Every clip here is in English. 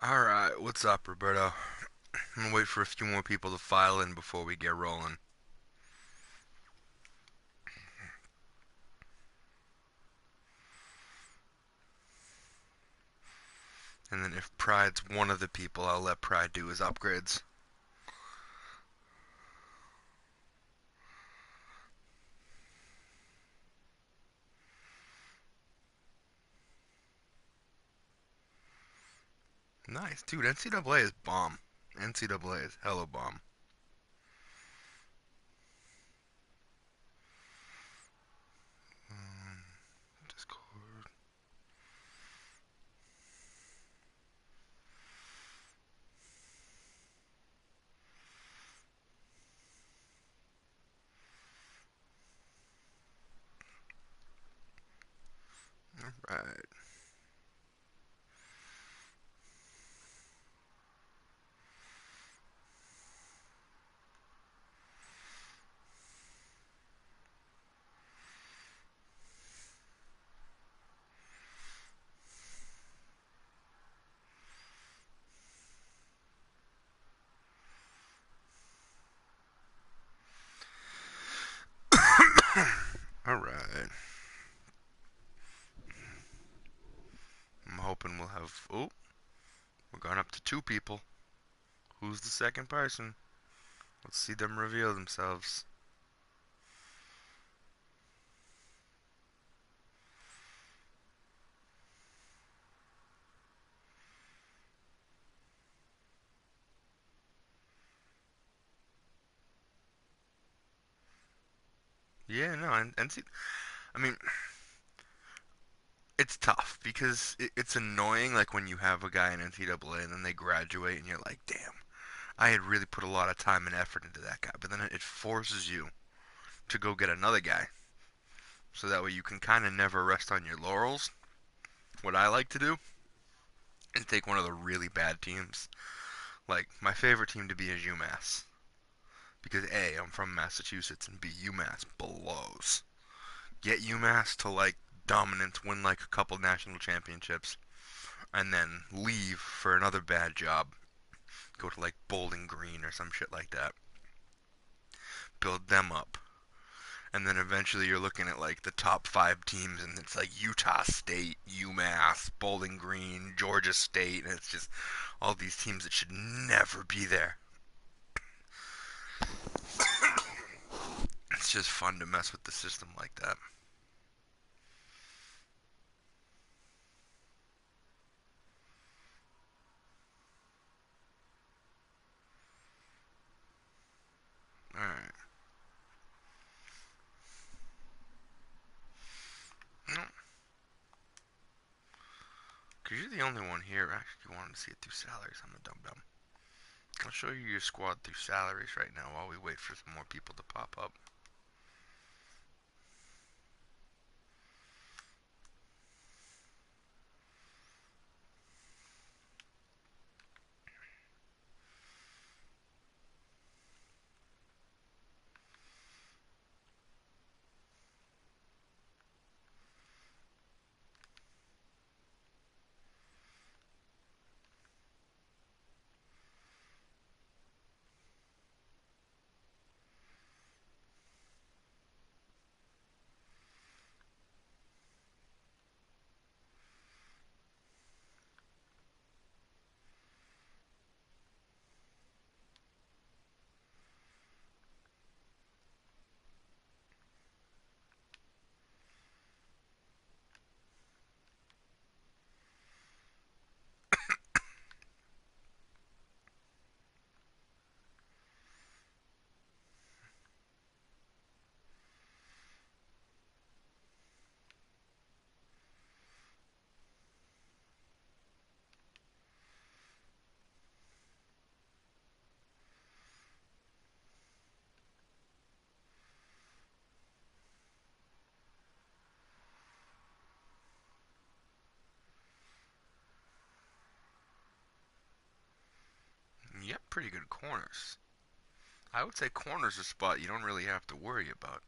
Alright, what's up, Roberto? I'm gonna wait for a few more people to file in before we get rolling. And then if Pride's one of the people, I'll let Pride do his upgrades. Nice, dude. NCAA is bomb. NCAA is hella bomb. Discord. Alright. Alright. I'm hoping we'll have. Oh, we're going up to two people. Who's the second person? Let's see them reveal themselves. Yeah, no, and see, I mean, it's tough because it's annoying like when you have a guy in NCAA and then they graduate and you're like, damn, I had really put a lot of time and effort into that guy. But then it forces you to go get another guy. So that way you can kind of never rest on your laurels. What I like to do is take one of the really bad teams. Like, my favorite team to be is UMass. Because A, I'm from Massachusetts, and B, UMass blows. Get UMass to, like, dominance, win, like, a couple national championships, and then leave for another bad job. Go to, like, Bowling Green or some shit like that. Build them up. And then eventually you're looking at like the top five teams, and it's like Utah State, UMass, Bowling Green, Georgia State, and it's just all these teams that should never be there. It's just fun to mess with the system like that. All right, because you're the only one here actually wanting to see it through salaries. I'm a dum dum. I'll show you your squad through salaries right now while we wait for some more people to pop up. Yep, pretty good corners. I would say corners a spot you don't really have to worry about.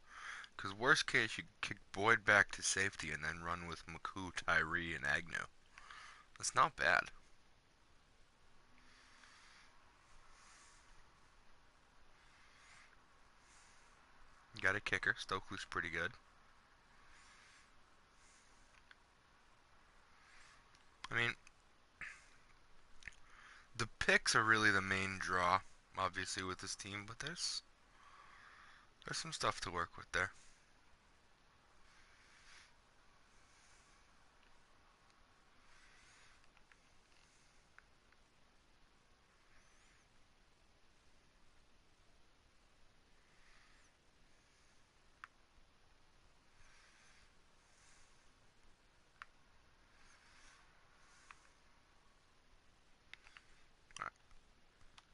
Because worst case, you kick Boyd back to safety and then run with McCoo, Tyree, and Agnew. That's not bad. Got a kicker. Stokely's pretty good. I mean, the picks are really the main draw, obviously, with this team, but there's some stuff to work with there.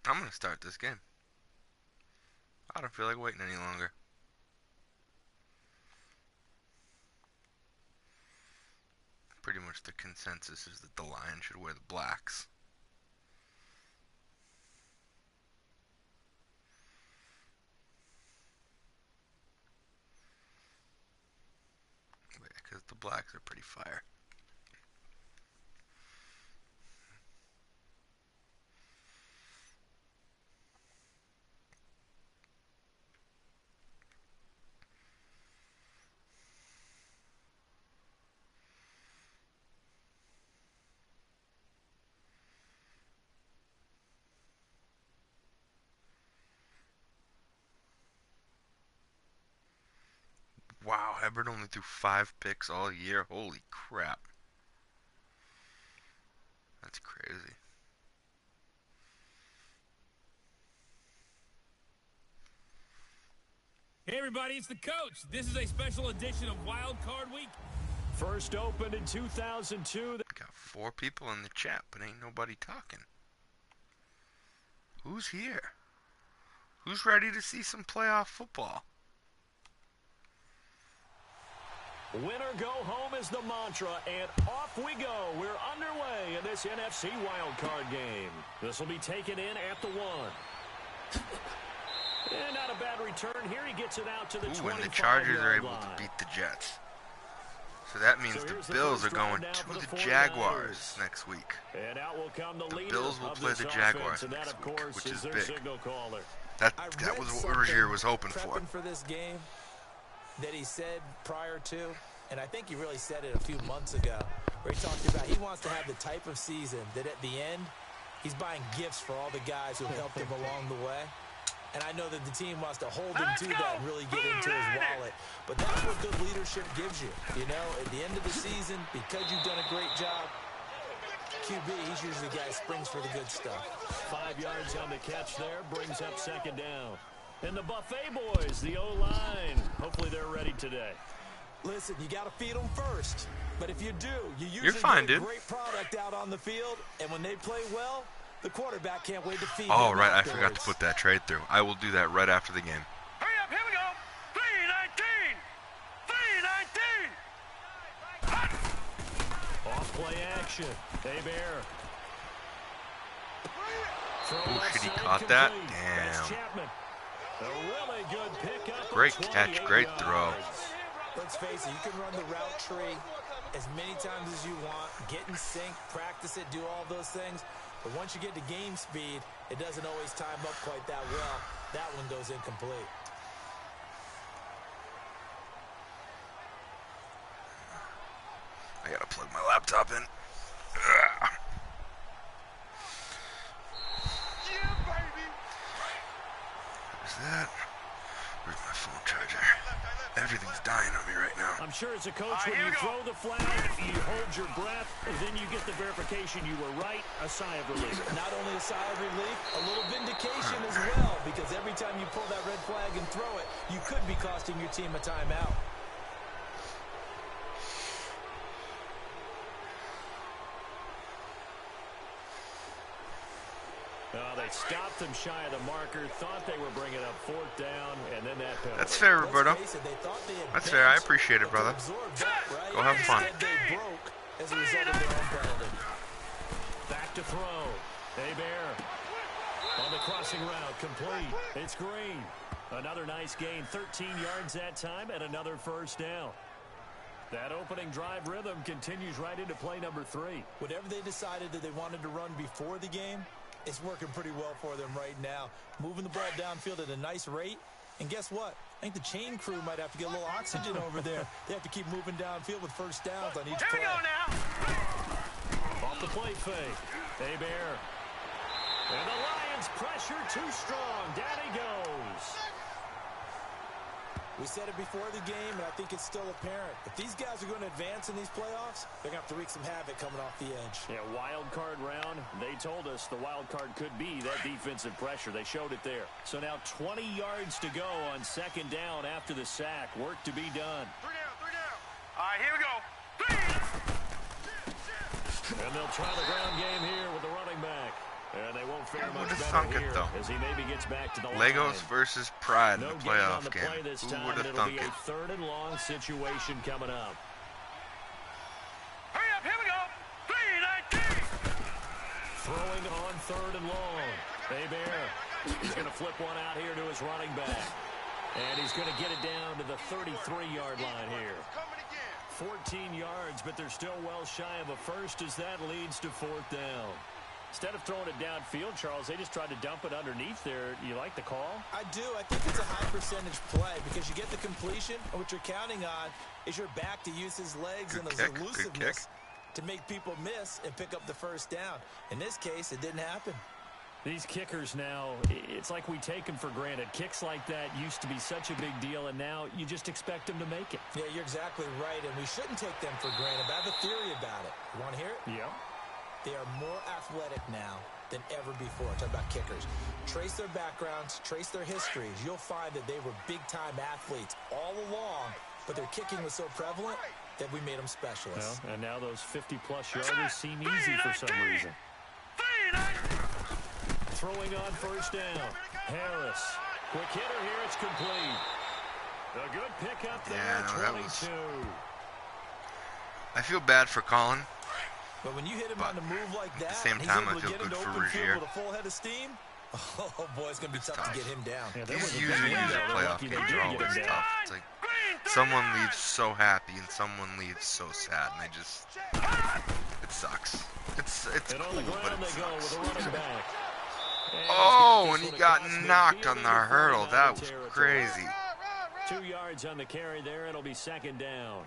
I'm going to start this game. I don't feel like waiting any longer. Pretty much the consensus is that the Lions should wear the blacks. Because the blacks are pretty fire. Wow, Hubbard only threw 5 picks all year. Holy crap. That's crazy. Hey everybody, it's the coach. This is a special edition of Wild Card Week. First opened in 2002. Got 4 people in the chat, but ain't nobody talking. Who's here? Who's ready to see some playoff football? Winner go home is the mantra, and off we go. We're underway in this NFC wildcard game. This will be taken in at the 1. And not a bad return here. He gets it out to the 25-yard line. And the Chargers are able to beat the Jets. So that means the Bills are going to the Jaguars next week. And out will come the Bills will play the Jaguars next week, which is big. That was what Rozier was hoping for. For this game that he said prior to, and I think he really said it a few months ago, where he talked about he wants to have the type of season that at the end, he's buying gifts for all the guys who helped him along the way. And I know that the team wants to hold him to that and really get into his wallet. But that's what good leadership gives you. You know, at the end of the season, because you've done a great job, QB, he's usually the guy who springs for the good stuff. 5 yards on the catch there, brings up second down. And the Buffet boys, the O-line, hopefully they're ready today. Listen, you got to feed them first. But if you do, you usually get a great product out on the field. And when they play well, the quarterback can't wait to feed them. Oh, right, I forgot to put that trade through. I will do that right after the game. Hurry up, here we go. 3-19. Off play action. Bear. Oh, shit, he caught that? Damn. A really good pickup. Great catch, great throw. Let's face it, you can run the route tree as many times as you want, get in sync, practice it, do all those things. But once you get to game speed, it doesn't always time up quite that well. That one goes incomplete. I gotta plug my laptop in. Yeah, baby. Where's that? Where's my phone charger? Everything's dying on me right now. I'm sure as a coach, when you throw the flag, you hold your breath, and then you get the verification you were right, a sigh of relief. Not only a sigh of relief, a little vindication as well, because every time you pull that red flag and throw it, you could be costing your team a timeout. They stopped them shy of the marker, thought they were bringing up 4th down, and then that penalty. That's fair, Roberto. That's fair. I appreciate it, brother. Go have fun. Back to throw. Bear on the crossing route, complete. It's Green. Another nice gain, 13 yards that time, and another first down. That opening drive rhythm continues right into play number 3. Whatever they decided that they wanted to run before the game, it's working pretty well for them right now. Moving the ball downfield at a nice rate, And guess what? I think the chain crew might have to get a little oxygen over there. They have to keep moving downfield with first downs on each play. Here we go now. Off the play fake. Hebert. And the Lions pressure too strong. Down he goes. We said it before the game, and I think it's still apparent. If these guys are going to advance in these playoffs, they're going to have to wreak some havoc coming off the edge. Yeah, wild card round. They told us the wild card could be that defensive pressure. They showed it there. So now 20 yards to go on second down after the sack. Work to be done. 3 down. All right, here we go. And they'll try the ground game here with the running back. And they won't fare much would've better thunk it, here though? as he maybe gets back to the Legos line. versus Pride in No the gain on playoff the play game. this Who time, would and have it'll be thunk a it? third and long situation coming up. Hurry up, here we go. 3-19. Throwing on third and long. Hebert. He's going to flip one out here to his running back. And he's going to get it down to the 33-yard line here. 14 yards, but they're still well shy of a first as that leads to fourth down. Instead of throwing it downfield, Charles, they just tried to dump it underneath there. You like the call? I do. I think it's a high percentage play because you get the completion, and what you're counting on is your back to use his legs and his elusiveness to make people miss and pick up the first down. In this case, it didn't happen. These kickers now, it's like we take them for granted. Kicks like that used to be such a big deal, and now you just expect them to make it. Yeah, you're exactly right, and we shouldn't take them for granted. But I have a theory about it. You want to hear it? Yep. They are more athletic now than ever before. Talk about kickers. Trace their backgrounds, trace their histories. You'll find that they were big-time athletes all along, but their kicking was so prevalent that we made them specialists. Well, and now those 50-plus yarders seem easy for some reason. Throwing on first down. Harris. Quick hitter here. It's complete. A good pickup there. Yeah, no, 22. I feel bad for Colin. But when you hit him on the move like that, at the same and he's time, able I to feel get good into for open field Rozier. with a full head of steam, oh boy, it's going to be tough to get him down. Yeah, there These was a usually big these window. playoff Lucky they games did are get always him down. tough. It's like someone leaves so happy and someone leaves so sad, and they just it sucks. It's And cool, on the but ground it they go with a sucks. running back. Oh, and he got knocked on the hurdle. That was crazy. 2 yards on the carry there. It'll be second down.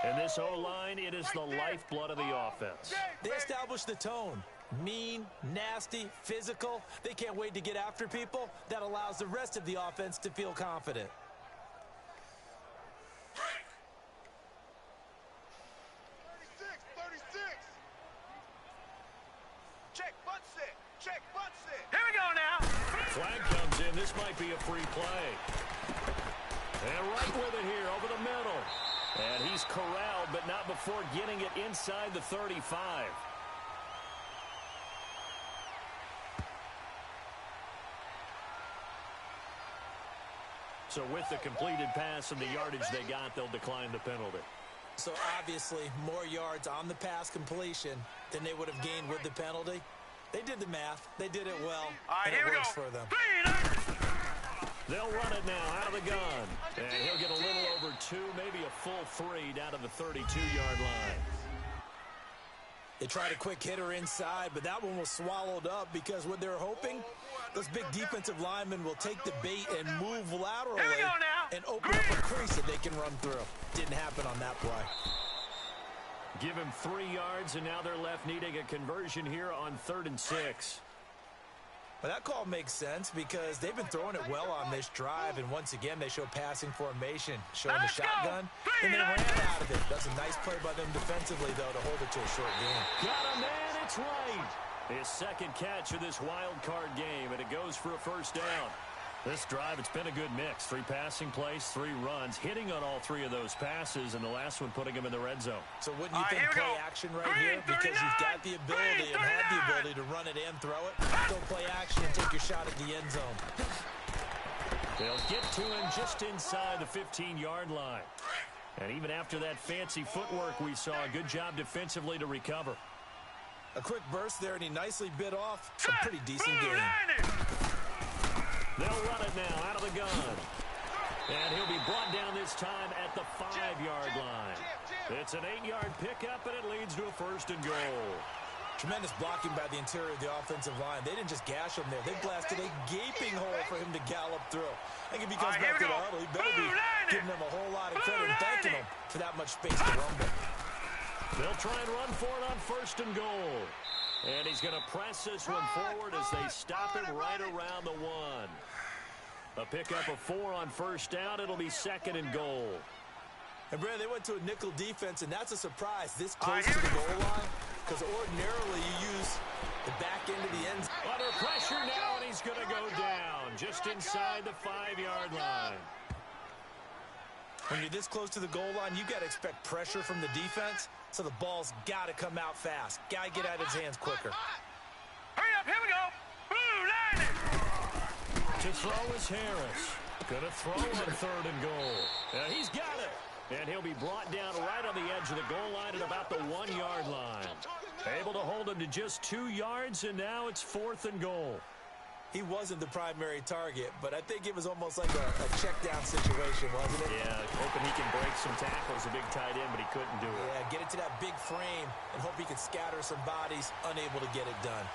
And this O-line, it is the lifeblood of the offense. They established the tone. Mean, nasty, physical. They can't wait to get after people. That allows the rest of the offense to feel confident. Here we go now. Flag comes in. This might be a free play. And right with it here over the middle. And he's corralled, but not before getting it inside the 35. So with the completed pass and the yardage they got, they'll decline the penalty. So obviously, more yards on the pass completion than they would have gained with the penalty. They did the math. They did it well, All right, and here it we works go. for them. They'll run it now out of the gun. And he'll get a little over 2, maybe a full 3 down to the 32-yard line. They tried a quick hitter inside, but that one was swallowed up because what they're hoping, those big defensive linemen will take the bait and move laterally Here we go now. and open up a crease that they can run through. Didn't happen on that play. Give him 3 yards, and now they're left needing a conversion here on 3rd and 6. Well, that call makes sense because they've been throwing it well on this drive, and once again, they show passing formation, showing the Let's go. shotgun, and they ran out of it. That's a nice play by them defensively, though, to hold it to a short game. Got a man, it's right. His second catch of this wild card game, and it goes for a first down. This drive, it's been a good mix. 3 passing plays, 3 runs, hitting on all 3 of those passes, and the last one putting him in the red zone. So wouldn't you All right, think here we play go. action right here? Because you've got the ability and had the ability to run it and throw it. Don't play action and take your shot at the end zone. They'll get to him just inside the 15-yard line. And even after that fancy footwork we saw, a good job defensively to recover. A quick burst there, and he nicely bit off a pretty decent game. They'll run it now out of the gun. And he'll be brought down this time at the 5-yard line. It's an 8-yard pickup, and it leads to a 1st and goal. Tremendous blocking by the interior of the offensive line. They didn't just gash him there. They blasted a gaping hole for him to gallop through. I think if he comes back to the huddle, he better be giving them a whole lot of credit and thanking him for that much space to rumble. They'll try and run for it on 1st and goal. And he's going to press this one forward as they stop it right around the 1. A pickup of 4 on 1st down. It'll be 2nd and goal. And, Brandon, they went to a nickel defense, and that's a surprise this close to the goal line, because ordinarily you use the back end of the end zone. Under pressure now, and he's going to go down just inside the 5-yard line. When you're this close to the goal line, you got to expect pressure from the defense, so the ball's got to come out fast. Got to get out of his hands quicker. Hurry up, here we go. Line it. To throw is Harris. Going to throw on 3rd and goal. He's got it. And he'll be brought down right on the edge of the goal line at about the 1-yard line. Able to hold him to just 2 yards, and now it's 4th and goal. He wasn't the primary target, but I think it was almost like a check-down situation, wasn't it? Yeah, hoping he can break some tackles, a big tight end, but he couldn't do it. Yeah, get it to that big frame and hope he can scatter some bodies, unable to get it done.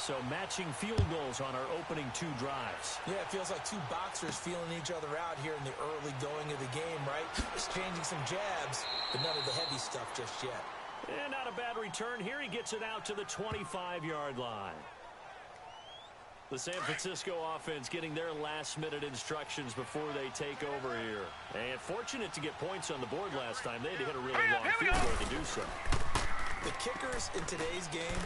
So matching field goals on our opening 2 drives. Yeah, it feels like 2 boxers feeling each other out here in the early going of the game, right? Exchanging some jabs, but none of the heavy stuff just yet. And not a bad return here. He gets it out to the 25-yard line. The San Francisco offense getting their last-minute instructions before they take over here. And fortunate to get points on the board last time. They had to hit a really long field goal to do so. The kickers in today's game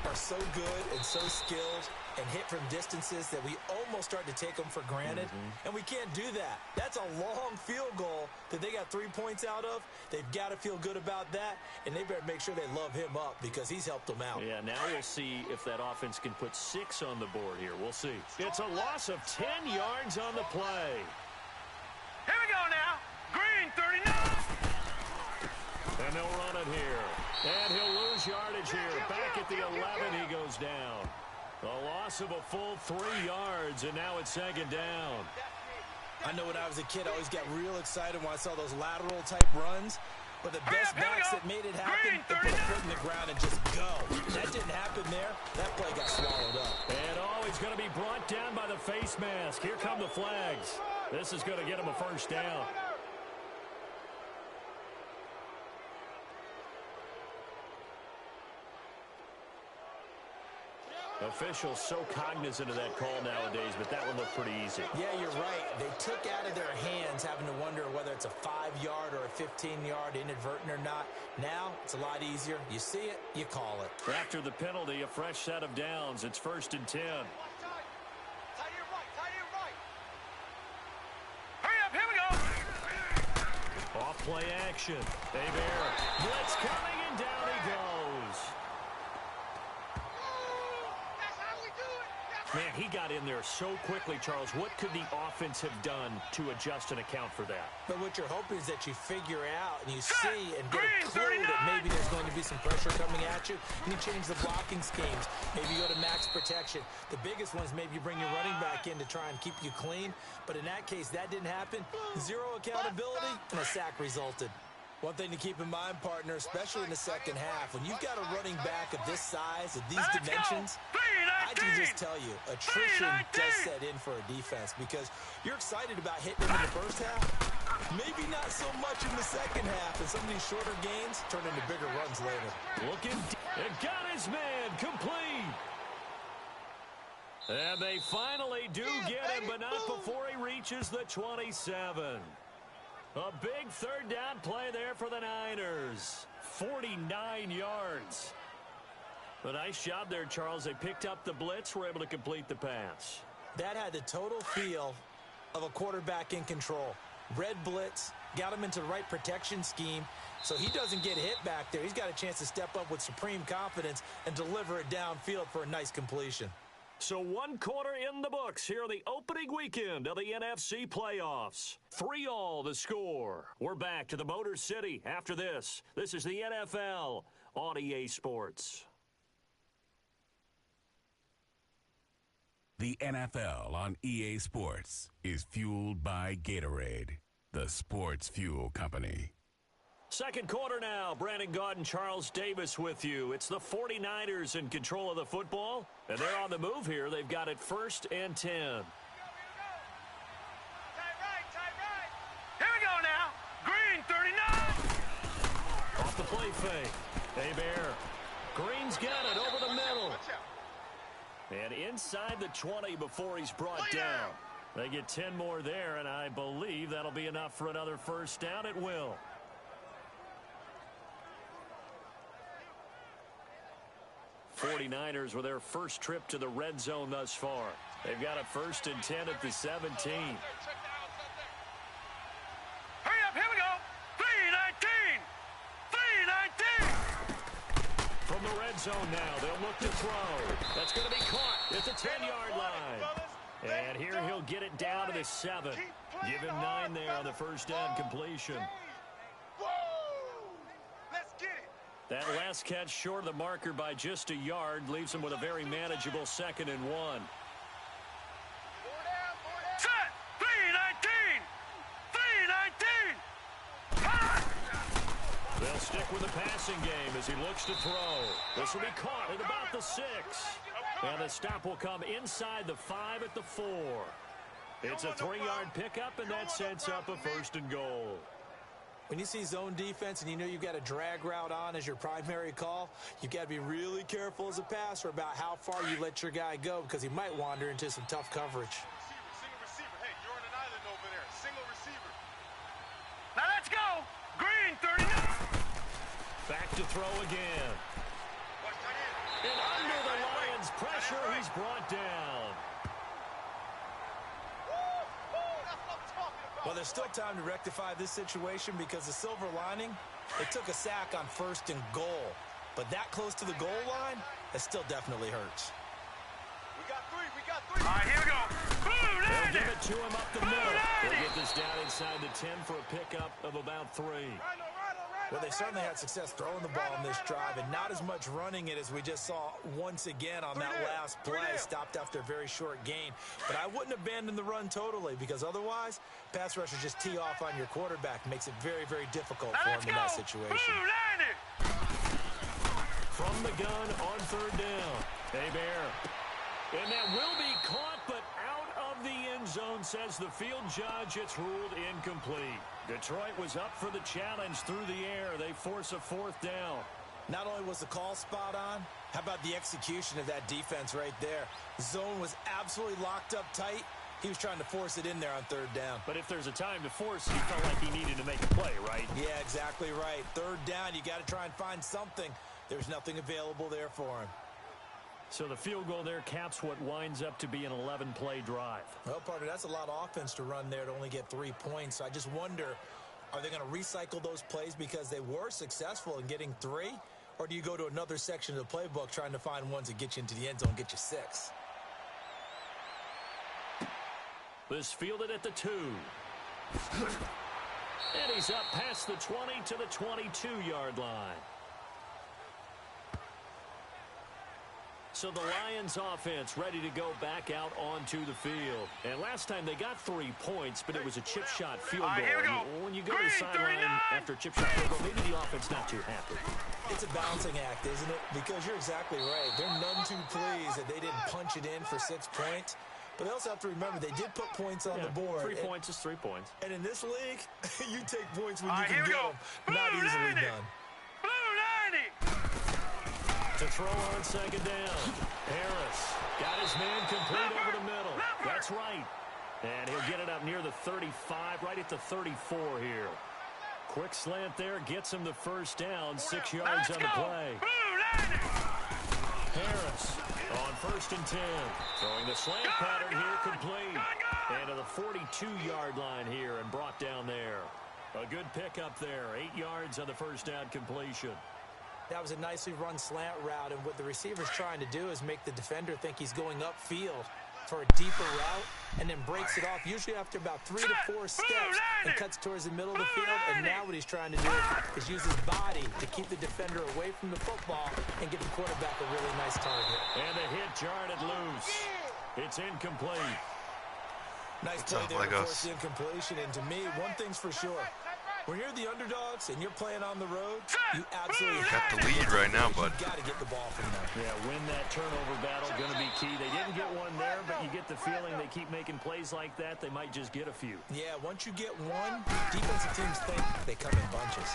are so good and so skilled and hit from distances that we almost start to take them for granted. And we can't do that. That's a long field goal that they got 3 points out of. They've got to feel good about that, and they better make sure they love him up because he's helped them out. Yeah, now we'll see if that offense can put 6 on the board here. We'll see. It's a loss of 10 yards on the play. Here we go now. Green, 39. And they'll run it here. And he'll lose yardage here. Back at the 11, he goes down. A loss of a full 3 yards, and now it's 2nd down. I know when I was a kid, I always got real excited when I saw those lateral-type runs. But the best backs that made it happen, they put a foot in the ground and just go. That didn't happen there. That play got swallowed up. And he's going to be brought down by the face mask. Here come the flags. This is going to get him a 1st down. Officials so cognizant of that call nowadays, but that one looked pretty easy. Yeah, you're right. They took out of their hands having to wonder whether it's a 5-yard or a 15-yard inadvertent or not. Now, it's a lot easier. You see it, you call it. After the penalty, a fresh set of downs. It's 1st and 10. Hurry up, here we go. Off play action. Hebert. Blitz coming, and down he goes. Man, he got in there so quickly, Charles. What could the offense have done to adjust and account for that? But what you're hoping is that you figure out and you see and get a clue that maybe there's going to be some pressure coming at you. And you change the blocking schemes. Maybe you go to max protection. The biggest one is maybe you bring your running back in to try and keep you clean. But in that case, that didn't happen. 0 accountability, and a sack resulted. One thing to keep in mind, partner, especially in the second half, when you've got a running back of this size, of these dimensions, I can just tell you, attrition does set in for a defense because you're excited about hitting them in the first half, maybe not so much in the second half, and some of these shorter gains turn into bigger runs later. Looking, and got his man complete. And they finally do get him, but not before he reaches the 27. A big 3rd down play there for the Niners. 49 yards. A nice job there, Charles. They picked up the blitz, were able to complete the pass. That had the total feel of a quarterback in control. Red blitz, got him into the right protection scheme, so he doesn't get hit back there. He's got a chance to step up with supreme confidence and deliver it downfield for a nice completion. So 1 quarter in the books here on the opening weekend of the NFC playoffs. 3-3 the score. We're back to the Motor City after this. This is the NFL on EA Sports. The NFL on EA Sports is fueled by Gatorade, the sports fuel company. Second quarter now. Brandon Gaudin and Charles Davis with you. It's the 49ers in control of the football, and they're on the move here. They've got it 1st and 10. Tight right. Here we go now. Green, 39. Off the play fake. Hebert. Green's got it over the middle. And inside the 20 before he's brought down. They get 10 more there, and I believe that'll be enough for another first down at will. '49ers with their first trip to the red zone thus far. They've got a 1st and 10 at the 17. Hurry up, here we go. 319. 319. From the red zone now, they'll look to throw. That's going to be caught at the 10-yard line. And here he'll get it down to the 7. Give him 9 there on the first down completion. Let's get it. That last catch short of the marker by just a yard leaves him with a very manageable 2nd and 1. Set. 319. 319. They'll stick with the passing game as he looks to throw. This will be caught at about the 6. And the stop will come inside the 5 at the 4. It's a 3-yard pickup, and that sets up a 1st and goal. When you see zone defense and you know you've got a drag route on as your primary call, you've got to be really careful as a passer about how far you let your guy go because he might wander into some tough coverage. Single receiver. Hey, you're on an island over there. Single receiver. Now let's go. Green, 39. Back to throw again. And under the Lions' pressure, he's brought down. Well, there's still time to rectify this situation because the silver lining, they took a sack on 1st and goal. But that close to the goal line, that still definitely hurts. We got 3. All right, here we go. They'll give it to him up the middle. They'll get this down inside the 10 for a pickup of about 3. Well, they certainly had success throwing the ball in this drive and not as much running it as we just saw once again on that last play. Stopped after a very short gain. But I wouldn't abandon the run totally because otherwise, pass rushers just tee off on your quarterback. Makes it very, very difficult for him in that situation. From the gun on 3rd down. Hebert. And that will be caught, but out of the end zone, says the field judge. It's ruled incomplete. Detroit was up for the challenge through the air. They force a 4th down. Not only was the call spot on, how about the execution of that defense right there? The zone was absolutely locked up tight. He was trying to force it in there on 3rd down. But if there's a time to force, he felt like he needed to make a play, right? Yeah, exactly right. 3rd down, you got to try and find something. There's nothing available there for him. So the field goal there caps what winds up to be an 11-play drive. Well, partner, that's a lot of offense to run there to only get 3 points. So I just wonder, are they going to recycle those plays because they were successful in getting 3? Or do you go to another section of the playbook trying to find ones that get you into the end zone and get you 6? This fielded at the 2. And he's up past the 20 to the 22-yard line. So the Lions offense ready to go back out onto the field. And last time they got 3 points, but it was a chip shot field goal. When you go to the sideline after a chip shot field goal, maybe the offense not too happy. It's a balancing act, isn't it? Because you're exactly right. They're none too pleased that they didn't punch it in for 6 points. But they also have to remember they did put points on the board. 3 points is 3 points. And in this league, you take points when you can get them. Not easily done. To throw on 2nd down. Harris got his man complete over the middle. That's right. And he'll get it up near the 35, right at the 34 here. Quick slant there, gets him the first down, 6 yards on the play. Harris on 1st and 10. Throwing the slant pattern here complete. And to the 42-yard line here and brought down there. A good pickup there, 8 yards on the first down completion. That was a nicely run slant route, and what the receiver's trying to do is make the defender think he's going upfield for a deeper route and then breaks it off, usually after about 3 to 4 steps, and cuts towards the middle of the field. And now what he's trying to do is use his body to keep the defender away from the football and give the quarterback a really nice target. And the hit jarred it loose. It's incomplete. Nice play there to force the incompletion. And to me, one thing's for sure. When you're the underdogs and you're playing on the road, you absolutely Got have the to lead get right now, bud. You got to get the ball from them. Yeah, win that turnover battle, going to be key. They didn't get one there, but you get the feeling they keep making plays like that, they might just get a few. Yeah, once you get one, defensive teams think they come in bunches.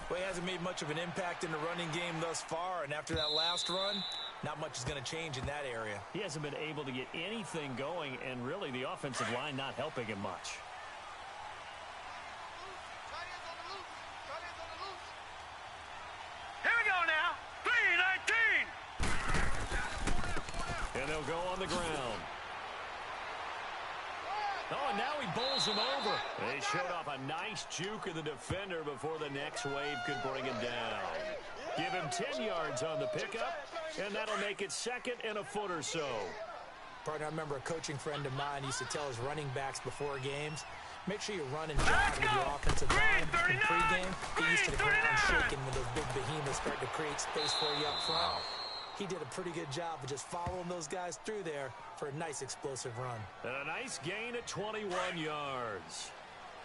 Well, he hasn't made much of an impact in the running game thus far, and after that last run, not much is going to change in that area. He hasn't been able to get anything going, and really the offensive line not helping him much. Here we go now. 3-19. And they'll go on the ground. Oh, and now he bowls him over. They showed off a nice juke of the defender before the next wave could bring him down. Give him 10 yards on the pickup, and that'll make it second and a foot or so. Partner, I remember a coaching friend of mine used to tell his running backs before games, make sure you run and jog with your offensive line in pregame. Get used to the ground shaking when those big behemoths start to create space for you up front. He did a pretty good job of just following those guys through there for a nice explosive run. And a nice gain at 21 yards.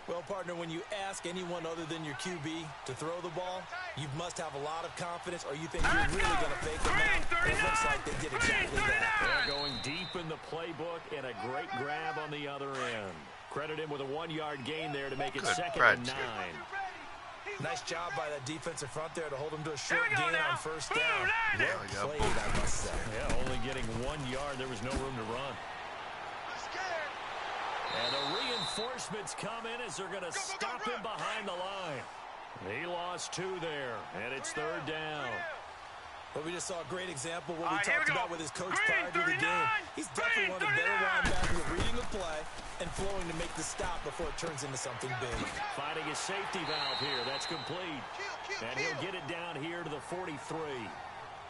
Well, partner, when you ask anyone other than your QB to throw the ball, you must have a lot of confidence or you think you're really going to fake them out. And it looks like they did exactly that. They're going deep in the playbook and a great grab on the other end. Credit him with a 1-yard gain there to make it second and 9. Nice job by that defensive front there to hold him to a short gain on first down. Well played, I must say. Yeah, only getting 1 yard. There was no room to run. And the reinforcements come in as they're going to stop him behind the line. He lost 2 there, and it's third down. But we just saw a great example of what we talked about with his coach prior to the game. He's definitely one of the better linebackers at reading the play and flowing to make the stop before it turns into something big. Finding his safety valve here. That's complete. And he'll get it down here to the 43.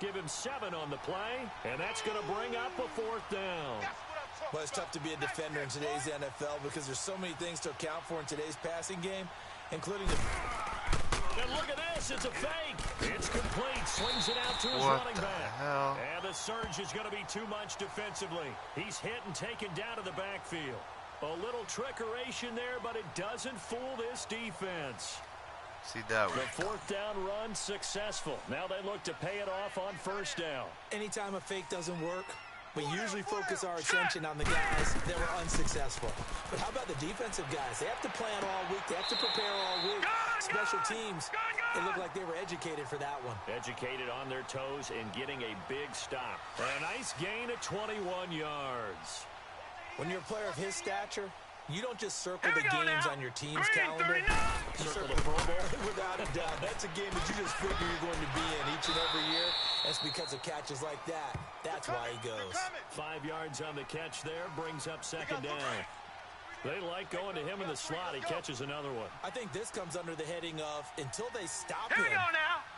Give him 7 on the play, and that's going to bring up a 4th down. Well, it's tough to be a defender in today's NFL because there's so many things to account for in today's passing game, including the... And look at this, it's a fake. It's complete, slings it out to his running back. Hell? And the surge is going to be too much defensively. He's hit and taken down to the backfield. A little trickeration there, but it doesn't fool this defense. See that one. The 4th down run successful. Now they look to pay it off on first down. Anytime a fake doesn't work, we usually focus our attention on the guys that were unsuccessful. But how about the defensive guys? They have to plan all week. They have to prepare all week. Special teams, it looked like they were educated for that one. Educated on their toes and getting a big stop. A nice gain of 21 yards. When you're a player of his stature, you don't just circle the games on your team's calendar. You circle the Pro Bowl. Without a doubt. That's a game that you just figure you're going to be in each and every year. That's because of catches like that. That's why he goes. 5 yards on the catch there, brings up second down. They like going to him in the slot. He catches another one. I think this comes under the heading of until they stop him,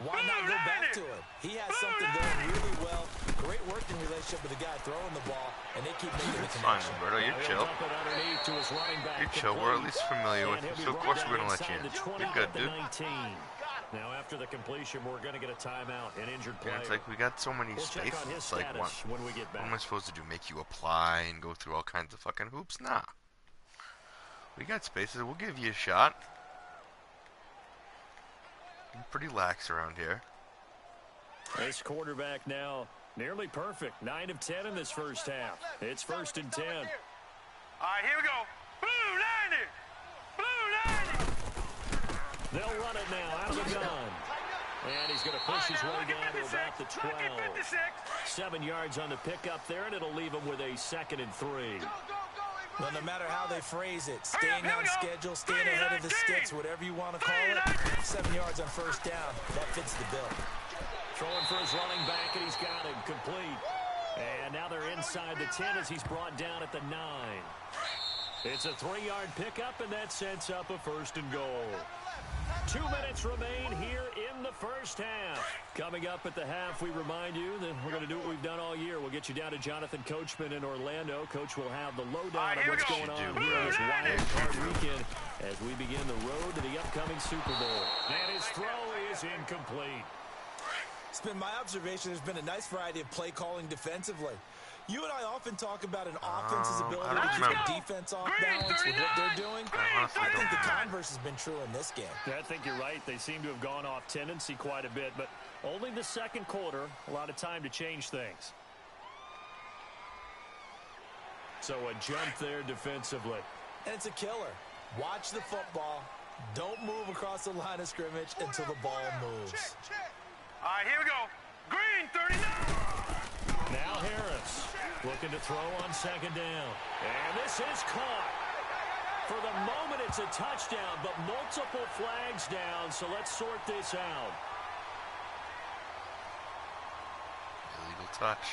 why not go back to it? He has something going really well. Great working relationship with the guy throwing the ball, and they keep making the Fine, connection. Roberto, you're chill. You're chill. We're at least familiar with you, so of course we're going to let you in. You're good, dude. Now after the completion, we're going to get a timeout, an injured player. Yeah, it's like we got so many spaces. It's like, what am I supposed to do? Make you apply and go through all kinds of fucking hoops? Nah. We got spaces. We'll give you a shot. We're pretty lax around here. This quarterback now nearly perfect. 9 of 10 in this first half. It's 1st and 10. All right, here we go. Blue 90. Blue 90. They'll run it now out of the gun. And he's going to push his way down to about the 12. 7 yards on the pickup there, and it'll leave him with a 2nd and 3. Well, no matter how they phrase it, staying on schedule, staying ahead of the sticks, whatever you want to call it, 7 yards on first down, that fits the bill. Throwing for his running back, and he's got him complete. And now they're inside the 10 as he's brought down at the 9. It's a 3-yard pickup, and that sets up a 1st and goal. 2 minutes remain here in the first half. Coming up at the half, we remind you that we're going to do what we've done all year. We'll get you down to Jonathan Coachman in Orlando. Coach will have the lowdown of what's going on here on this wild card weekend as we begin the road to the upcoming Super Bowl. And his throw is incomplete. It's been my observation there's been a nice variety of play calling defensively. You and I often talk about an offense's ability I don't to keep remember. a defense off balance with what they're doing. honestly I think don't the remember. converse has been true in this game. Yeah, I think you're right. They seem to have gone off tendency quite a bit, but only the second quarter, a lot of time to change things. So a jump there defensively. And it's a killer. Watch the football. Don't move across the line of scrimmage until the ball moves. All right, here we go. Green, 39. Now Harris looking to throw on second down. And this is caught. For the moment, it's a touchdown, but multiple flags down, so let's sort this out. Illegal touch.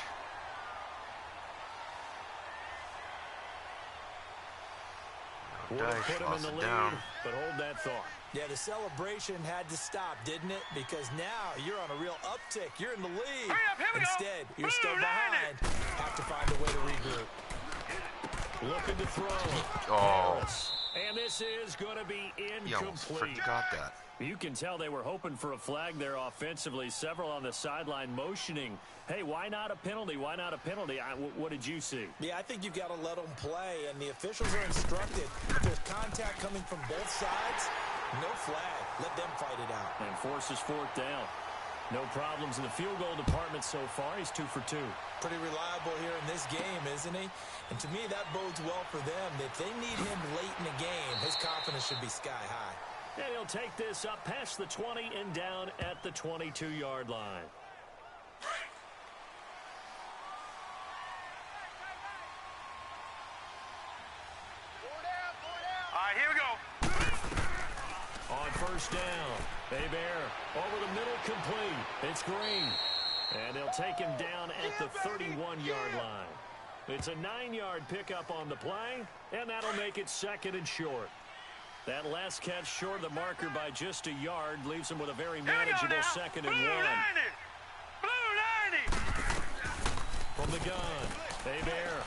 Would have Dice, put him in lost the it lead, down. but hold that thought. Yeah, the celebration had to stop, didn't it? Because now you're on a real uptick. You're in the lead. Hurry up, here we go. Instead, you're still Blue behind. Have to find a way to regroup. Looking to throw. Oh. Harris. And this is going to be He almost incomplete. forgot that. You can tell they were hoping for a flag there offensively. Several on the sideline motioning. Hey, why not a penalty? Why not a penalty? What did you see? Yeah, I think you've got to let them play, and the officials are instructed. If there's contact coming from both sides, no flag. Let them fight it out. And forces fourth down. No problems in the field goal department so far. He's 2 for 2. Pretty reliable here in this game, isn't he? And to me, that bodes well for them. If they need him late in the game, his confidence should be sky high. And he'll take this up past the 20 and down at the 22-yard line. All right, here we go. On first down, Hebert over the middle, complete. It's Green. And they'll take him down at the 31-yard line. It's a 9-yard pickup on the play, and that'll make it second and short. That last catch short of the marker by just a yard leaves him with a very manageable second and Blue 90. 1. Blue 90. From the gun, Hebert.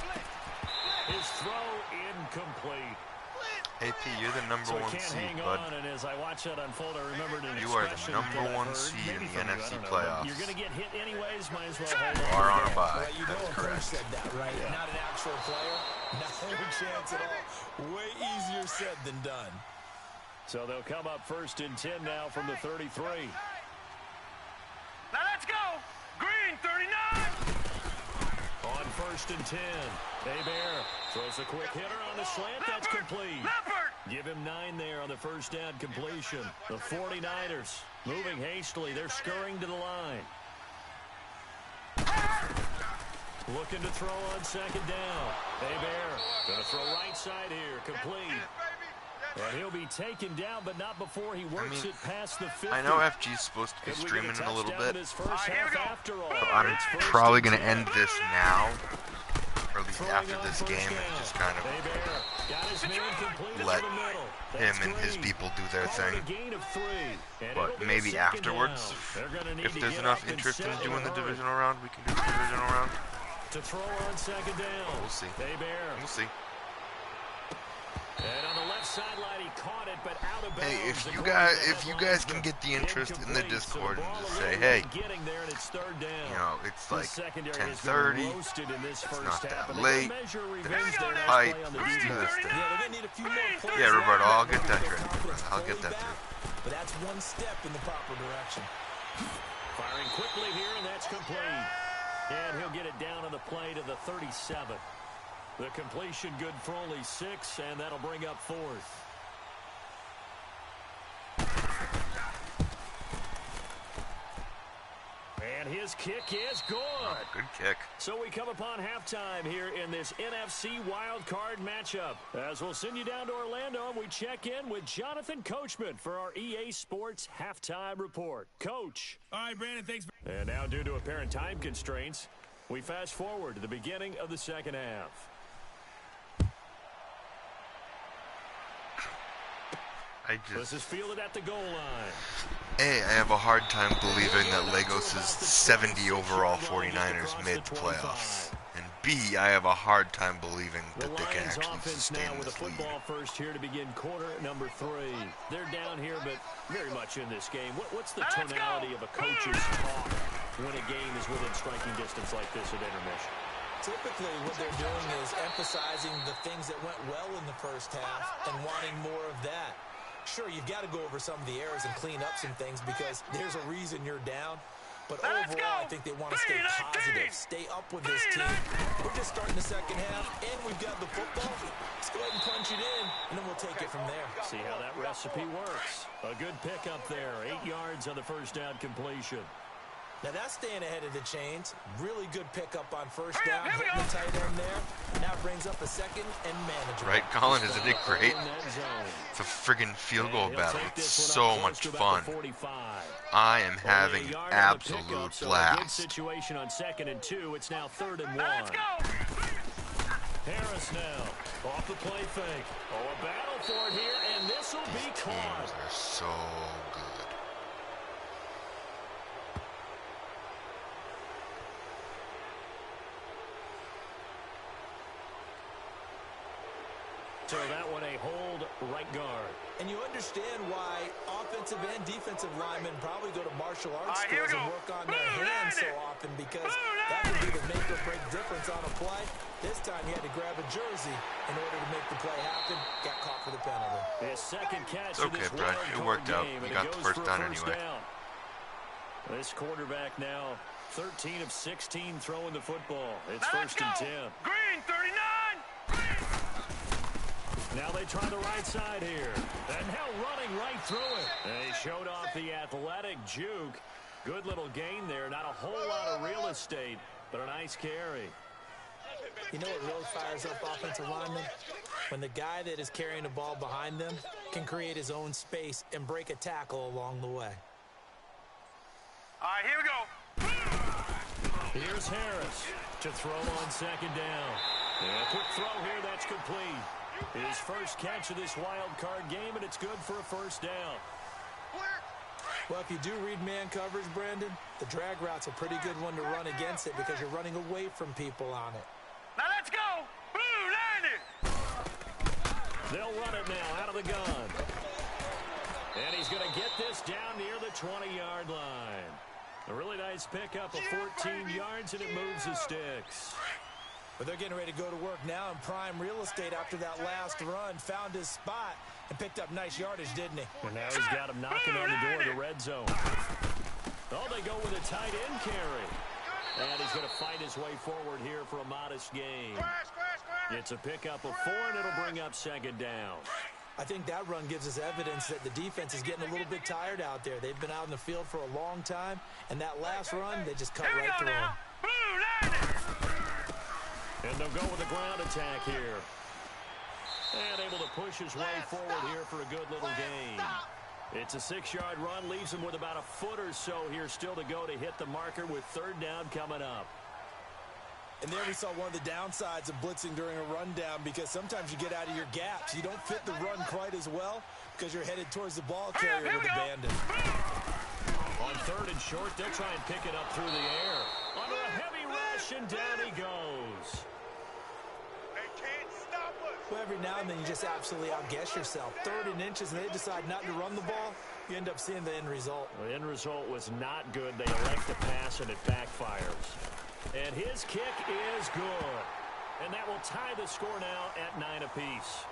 His throw incomplete. AP, you're the number So he one can't seed, hang bud. on, and as I watch that unfold, I remembered an You are the expression number that I've one heard, seed in maybe the from you, NFC I don't know, playoffs. but you're going to get hit anyways, might as well You hold are on a on. bye. Well, you know That's a coach correct. said that, right? Yeah. Not an actual player. No chance at all. Way easier said than done. So they'll come up first and 10 now from the 33. Now let's go. Green, 39. On first and 10, Hebert throws a quick hitter on the slant. That's complete. Leopard. Give him 9 there on the first down completion. The 49ers moving hastily. They're scurrying to the line. Looking to throw on second down. Hebert going to throw right side here. Complete. And he'll be taken down, but not before he works it past the 50. I know FG's supposed to be Could we streaming get in a little touchdown in bit, his first here we half go. after all? so I'm It's first probably and going to 10. end this now, or at least Throwing after on this first game, and down. just kind of Hebert got his man completed let to the middle. him That's and his Green. people do their Call thing. it a gain of 3. And But it'll be a maybe second afterwards, down. They're gonna need if to there's get enough up and interest in set doing the a hurry. divisional round, we can do the divisional round. To throw on second down. We'll see. Hebert. We'll see. And on the left sideline, he caught it, but out of bounds. Hey, if you According to guys the can get the headlines, interest in the incomplete. So Discord and ball just a say, little hey, late getting there, and it's third down. you know, it's The like secondary has been 10:30. roasted in this It's first not half, that and they late. measure They're revenge there. Nice hype. play on the Let's do defense. this thing. Yeah, they're going to need a few more plays. Yeah, Roberto, like I'll that get to that their through. confidence I'll get fully that back. through. But that's one step in the proper direction. Firing quickly here, and that's complete. And he'll get it down on the play to the 37. The completion good for only 6, and that'll bring up fourth. And his kick is good. All right, good kick. So we come upon halftime here in this NFC wildcard matchup. As we'll send you down to Orlando, and we check in with Jonathan Coachman for our EA Sports Halftime Report. Coach. All right, Brandon, thanks. And now, due to apparent time constraints, we fast forward to the beginning of the second half. This is fielded at the goal line. A, I have a hard time believing that Lagos is 70 overall 49ers mid-playoffs. And B, I have a hard time believing The that they can Lions actually offense sustain now with a this lead. football first here to begin quarter number 3. They're down here, but very much in this game. What's the tonality of a coach's talk when a game is within striking distance like this at intermission? typically what they're doing is emphasizing the things that went well in the first half and wanting more of that. Sure, you've got to go over some of the errors and clean up some things because there's a reason you're down. But overall, I think they want to stay positive, stay up with this team. We're just starting the second half, and we've got the football. Let's go ahead and punch it in, and then we'll take it from there. See how that recipe works. A good pickup there. 8 yards on the first down completion. Now that's staying ahead of the chains. Really good pickup on first down, hitting the tight end there. Now brings up a second and manageable. Right, Colin, isn't it great? It's a friggin' field goal battle. It's so much fun. I am having absolute blast. Good situation on 2nd and 2. It's now 3rd and 1. Harris now off the play fake. Oh, a battle for it here, and this will be caught. These teams are so good. So that one a hold right guard. And you understand why offensive and defensive linemen probably go to martial arts schools and work on their hands so often because that would be the make or break difference on a play. This time he had to grab a jersey in order to make the play happen. Got caught for the penalty. His second catch It's okay, Brad. It worked out. We got the first down anyway. This quarterback now 13 of 16 throwing the football. It's 1st and 10. Green, 39. Now they try the right side here. And now running right through it. They showed off the athletic juke. Good little gain there. Not a whole lot of real estate, but a nice carry. You know what really fires up offensive linemen? When the guy that is carrying the ball behind them can create his own space and break a tackle along the way. All right, here we go. Here's Harris to throw on 2nd down. And a quick throw here, that's complete. His first catch of this wild card game, and it's good for a first down. Well, if you do read man coverage, Brandon, the drag route's a pretty good one to run against it because you're running away from people on it. Now let's go. Blue, land it. They'll run it now out of the gun. And he's going to get this down near the 20-yard line. A really nice pickup of 14 yards, and it moves the sticks. But they're getting ready to go to work now in prime real estate after that last run. Found his spot and picked up nice yardage, didn't he? And now he's got him knocking on the door of the red zone. Oh, they go with a tight end carry. And he's going to fight his way forward here for a modest gain. It's a pickup of 4, and it'll bring up 2nd down. I think that run gives us evidence that the defense is getting a little bit tired out there. They've been out in the field for a long time, and that last run, they just cut right through them. And they'll go with a ground attack here. And able to push his way forward here for a good little gain. It's a 6-yard run, leaves him with about a foot or so here still to go to hit the marker with 3rd down coming up. And there we saw one of the downsides of blitzing during a rundown because sometimes you get out of your gaps. You don't fit the run quite as well because you're headed towards the ball carrier with abandon. On 3rd and short, they'll try and pick it up through the air. Under a heavy rush, and down he goes. Well, every now and then you just absolutely outguess yourself. 3rd and inches, and they decide not to run the ball. You end up seeing the end result. The end result was not good. They elect to pass, and it backfires. And his kick is good. And that will tie the score now at 9 apiece.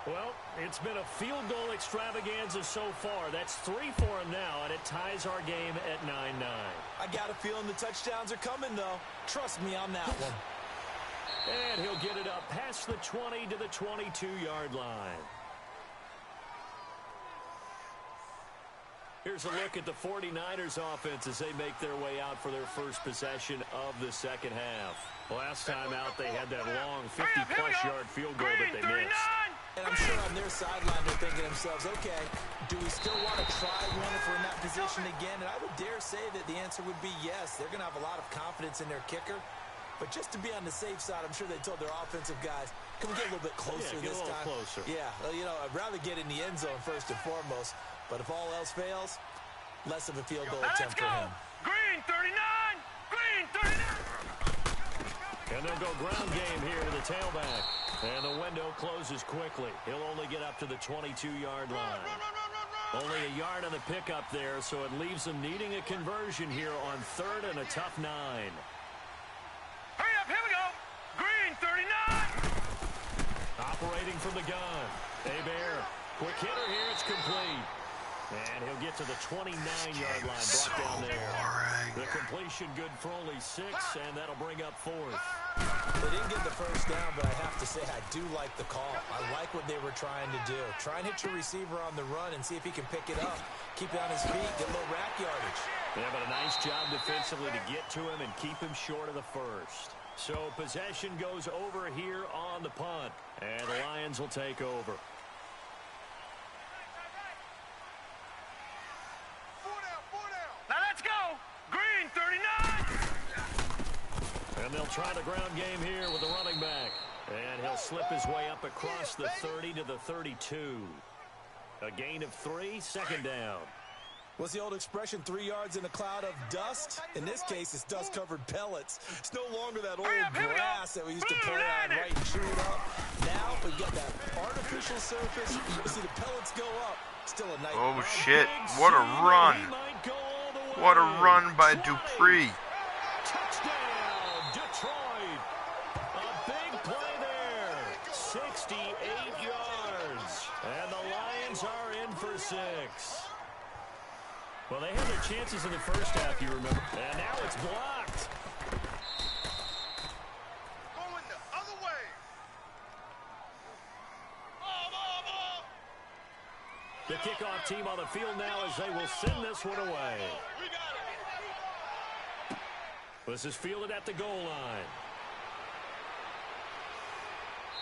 Well, it's been a field goal extravaganza so far. That's 3 for him now, and it ties our game at 9-9. I got a feeling the touchdowns are coming, though. Trust me on that one. And he'll get it up past the 20 to the 22-yard line. Here's a look at the 49ers offense as they make their way out for their first possession of the second half. Last time out, they had that long 50-plus yard field goal that they missed. And I'm sure on their sideline they're thinking to themselves, okay, do we still want to try one if we're in that position again? And I would dare say that the answer would be yes. They're going to have a lot of confidence in their kicker. But just to be on the safe side, I'm sure they told their offensive guys, can we get a little bit closer this time? Closer. Yeah, well, you know, I'd rather get in the end zone first and foremost. But if all else fails, less of a field goal attempt for him. Green, 39! Green, 39! And they'll go ground game here to the tailback. And the window closes quickly. He'll only get up to the 22-yard line. Only a yard on the pickup there, so it leaves them needing a conversion here on 3rd and a tough 9. Hurry up, here we go! operating from the gun. Hebert, quick hitter here. It's complete. And he'll get to the 29-yard line. So Brought down there. boring. The completion good for only 6, and that'll bring up 4th. They didn't get the first down, but I have to say I do like the call. I like what they were trying to do. Try and hit your receiver on the run and see if he can pick it up. Keep it on his feet, get a little rack yardage. Yeah, but a nice job defensively to get to him and keep him short of the first. So possession goes over here on the punt, and the Lions will take over. Now let's go. Green, 39. And they'll try the ground game here with the running back. And he'll slip his way up across the 30 to the 32. A gain of 3, second down. What's the old expression, 3 yards in a cloud of dust? In this case, it's dust-covered pellets. It's no longer that old grass that we used to play on, right, and chew it up. Now we've got that artificial surface. You see the pellets go up. Still a nice. Oh shit, what a run. What a run by Dupree. Touchdown, Detroit. A big play there. 68 yards. And the Lions are in for 6. Well, they had their chances in the first half, you remember. And now it's blocked. Going the other way. The kickoff team on the field now as they will send this one away. We got it. This is fielded at the goal line.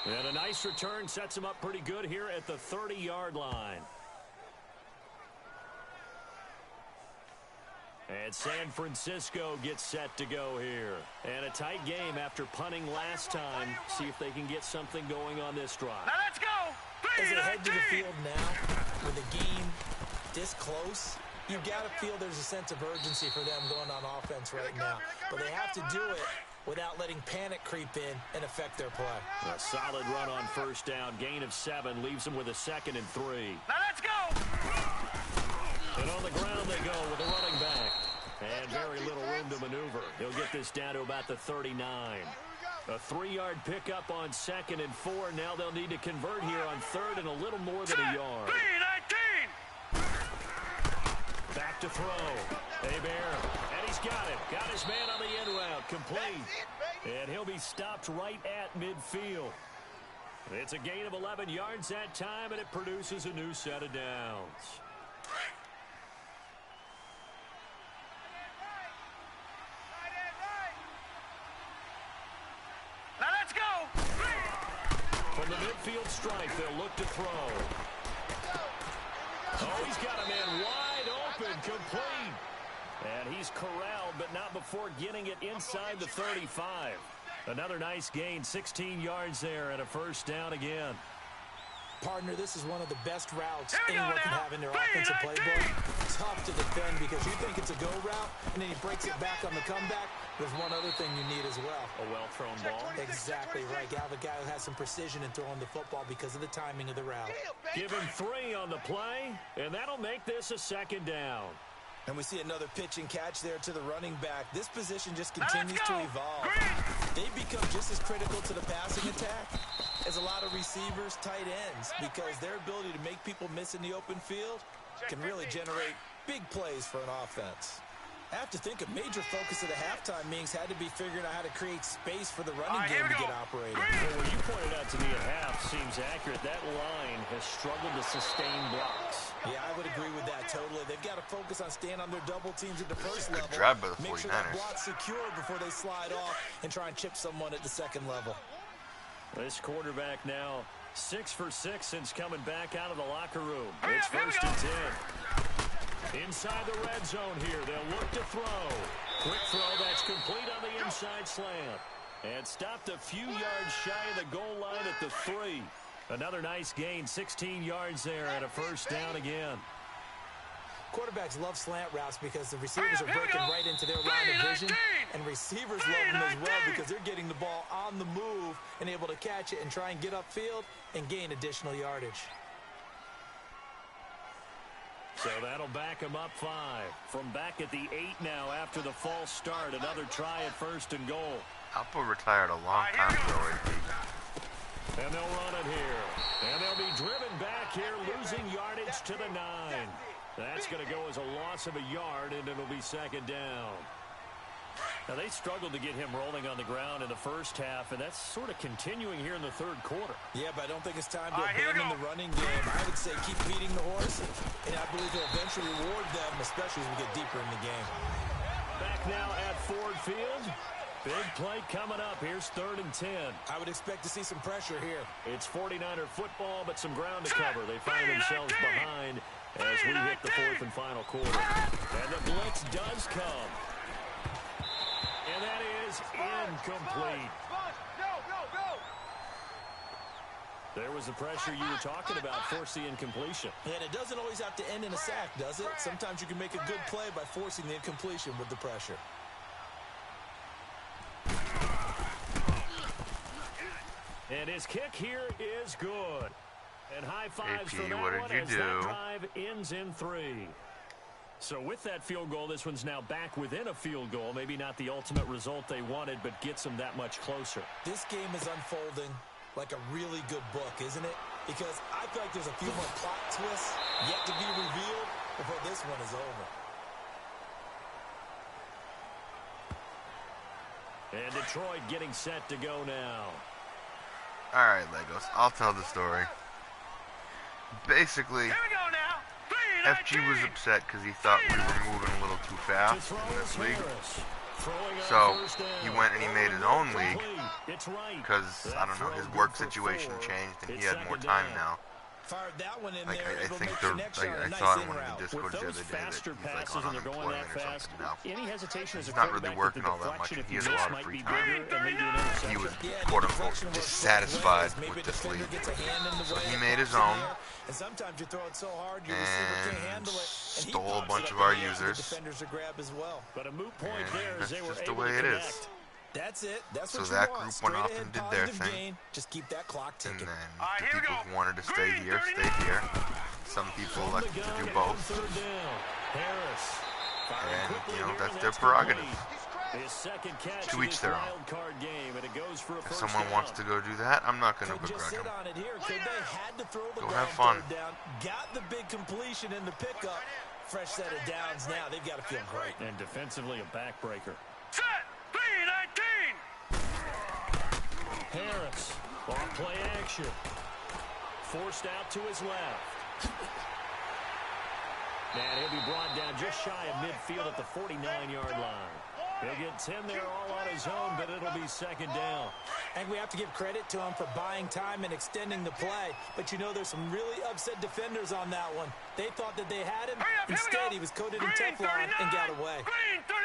And a nice return sets him up pretty good here at the 30-yard line. And San Francisco gets set to go here. And a tight game after punting last time. See if they can get something going on this drive. Now let's go. As they head to the field now, with the game this close, you got to feel there's a sense of urgency for them going on offense right now. But they have to do it without letting panic creep in and affect their play. A solid run on first down. Gain of 7 leaves them with a 2nd and 3. Now let's go. And on the ground they go with a running back. And very little room to maneuver. He'll get this down to about the 39. A 3-yard pickup on 2nd and 4. Now they'll need to convert here on 3rd and a little more than a yard. 19. Back to throw. Hebert. And he's got it. Got his man on the end route. Complete. And he'll be stopped right at midfield. It's a gain of 11 yards that time, and it produces a new set of downs. Now let's go. From the midfield stripe, they'll look to throw. Oh, he's got a man wide open, complete. And he's corralled, but not before getting it inside the 35. Another nice gain, 16 yards there, and a first down again. Partner, this is one of the best routes anyone can have in their offensive playbook. Tough to defend because you think it's a go route, and then he breaks it back on the comeback. There's one other thing you need as well. A well-thrown ball. Exactly right. You have a guy who has some precision in throwing the football because of the timing of the route. Give him 3 on the play, and that'll make this a 2nd down. And we see another pitch and catch there to the running back. This position just continues to evolve. They become just as critical to the passing attack as a lot of receivers, tight ends, because their ability to make people miss in the open field can really generate big plays for an offense. I have to think a major focus of the halftime meetings had to be figuring out how to create space for the running game to get operating. Well, what you pointed out to me at half seems accurate. That line has struggled to sustain blocks. Yeah, I would agree with that totally. They've got to focus on staying on their double teams at the first level. Drive by the Make sure that 49ers. block's secure before they slide off and try and chip someone at the second level. This quarterback now 6 for 6 since coming back out of the locker room. It's 1st and 10. Inside the red zone here, they'll look to throw. Quick throw that's complete on the inside slant. And stopped a few yards shy of the goal line at the 3. Another nice gain, 16 yards there, and a first down again. Quarterbacks love slant routes because the receivers are breaking right into their line of vision, and receivers love them as well because they're getting the ball on the move and able to catch it and try and get upfield and gain additional yardage. So that'll back him up 5. From back at the 8 now after the false start, another try at 1st and goal. Alpo retired a long time ago, And they'll run it here. And they'll be driven back here, losing yardage to the 9. That's going to go as a loss of a yard, and it'll be second down. Now, they struggled to get him rolling on the ground in the first half, and that's sort of continuing here in the third quarter. Yeah, but I don't think it's time to abandon the running game. I would say keep feeding the horse, and I believe he'll eventually reward them, especially as we get deeper in the game. Back now at Ford Field. Big play coming up. Here's 3rd and 10. I would expect to see some pressure here. It's 49er football, but some ground to cover. They find themselves behind as we hit the 4th and final quarter. And the blitz does come. And that is incomplete. There was the pressure you were talking about, force the incompletion. And it doesn't always have to end in a sack, does it? Sometimes you can make a good play by forcing the incompletion with the pressure. And his kick here is good. And high fives AP, for that what did one you as do? that drive ends in 3. So with that field goal, this one's now back within a field goal. Maybe not the ultimate result they wanted, but gets them that much closer. This game is unfolding like a really good book, isn't it? Because I feel like there's a few more plot twists yet to be revealed before this one is over. And Detroit getting set to go now. All right, Legos. I'll tell the story. Basically, FG was upset because he thought we were moving a little too fast in this league. So he went and he made his own league because, I don't know, his work situation changed and he had more time now. Fired that one in Like, there. I It'll think make they're, your next shot a I nice saw in him on route. the Discord With the those other day that faster he's like passes on and they're going that unemployment or fast, something now. any hesitation as a He's not really quarterback working with the all that much, deflection, and if he you has a miss, lot of might free be time. bigger, and maybe an interception. He was, Yeah, quote unquote, dissatisfied Maybe with a this defender league. gets a hand in the So way, he it made pops his in own the air, and sometimes you throw it so hard your receiver can't and handle it. And he stole a pops bunch it of up our in the air for the users. defenders to grab as well. But a moot point And there as that's they were just the able way to it is. connect. That's it. That's So what you that want. group went Straight off ahead, and did their positive thing. gain. Just keep that clock And ticking. then the people who wanted to stay here stayed here. Some people From the elected to gun do and both. 3rd down. Harris. firing And, quickly you know, here, that's and their complete. prerogative. His second catch To in each this their own. wild card game, and it goes for a If first someone down. wants to go do that, I'm not going to Could just begrudge sit them. on it here. Could they had to throw the Go ball have fun. 3rd down? Got the big completion in the pickup. Fresh set of downs now. They've got to feel great. And defensively, a backbreaker. Set. 3-19. Harris, on play action. Forced out to his left. And he'll be brought down just shy of midfield at the 49-yard line. He'll get 10 there all on his own, but it'll be second down. And we have to give credit to him for buying time and extending the play. But you know there's some really upset defenders on that one. They thought that they had him. Hurry up, here we Instead, go. he was coated in Green, Teflon and got away. Green 39.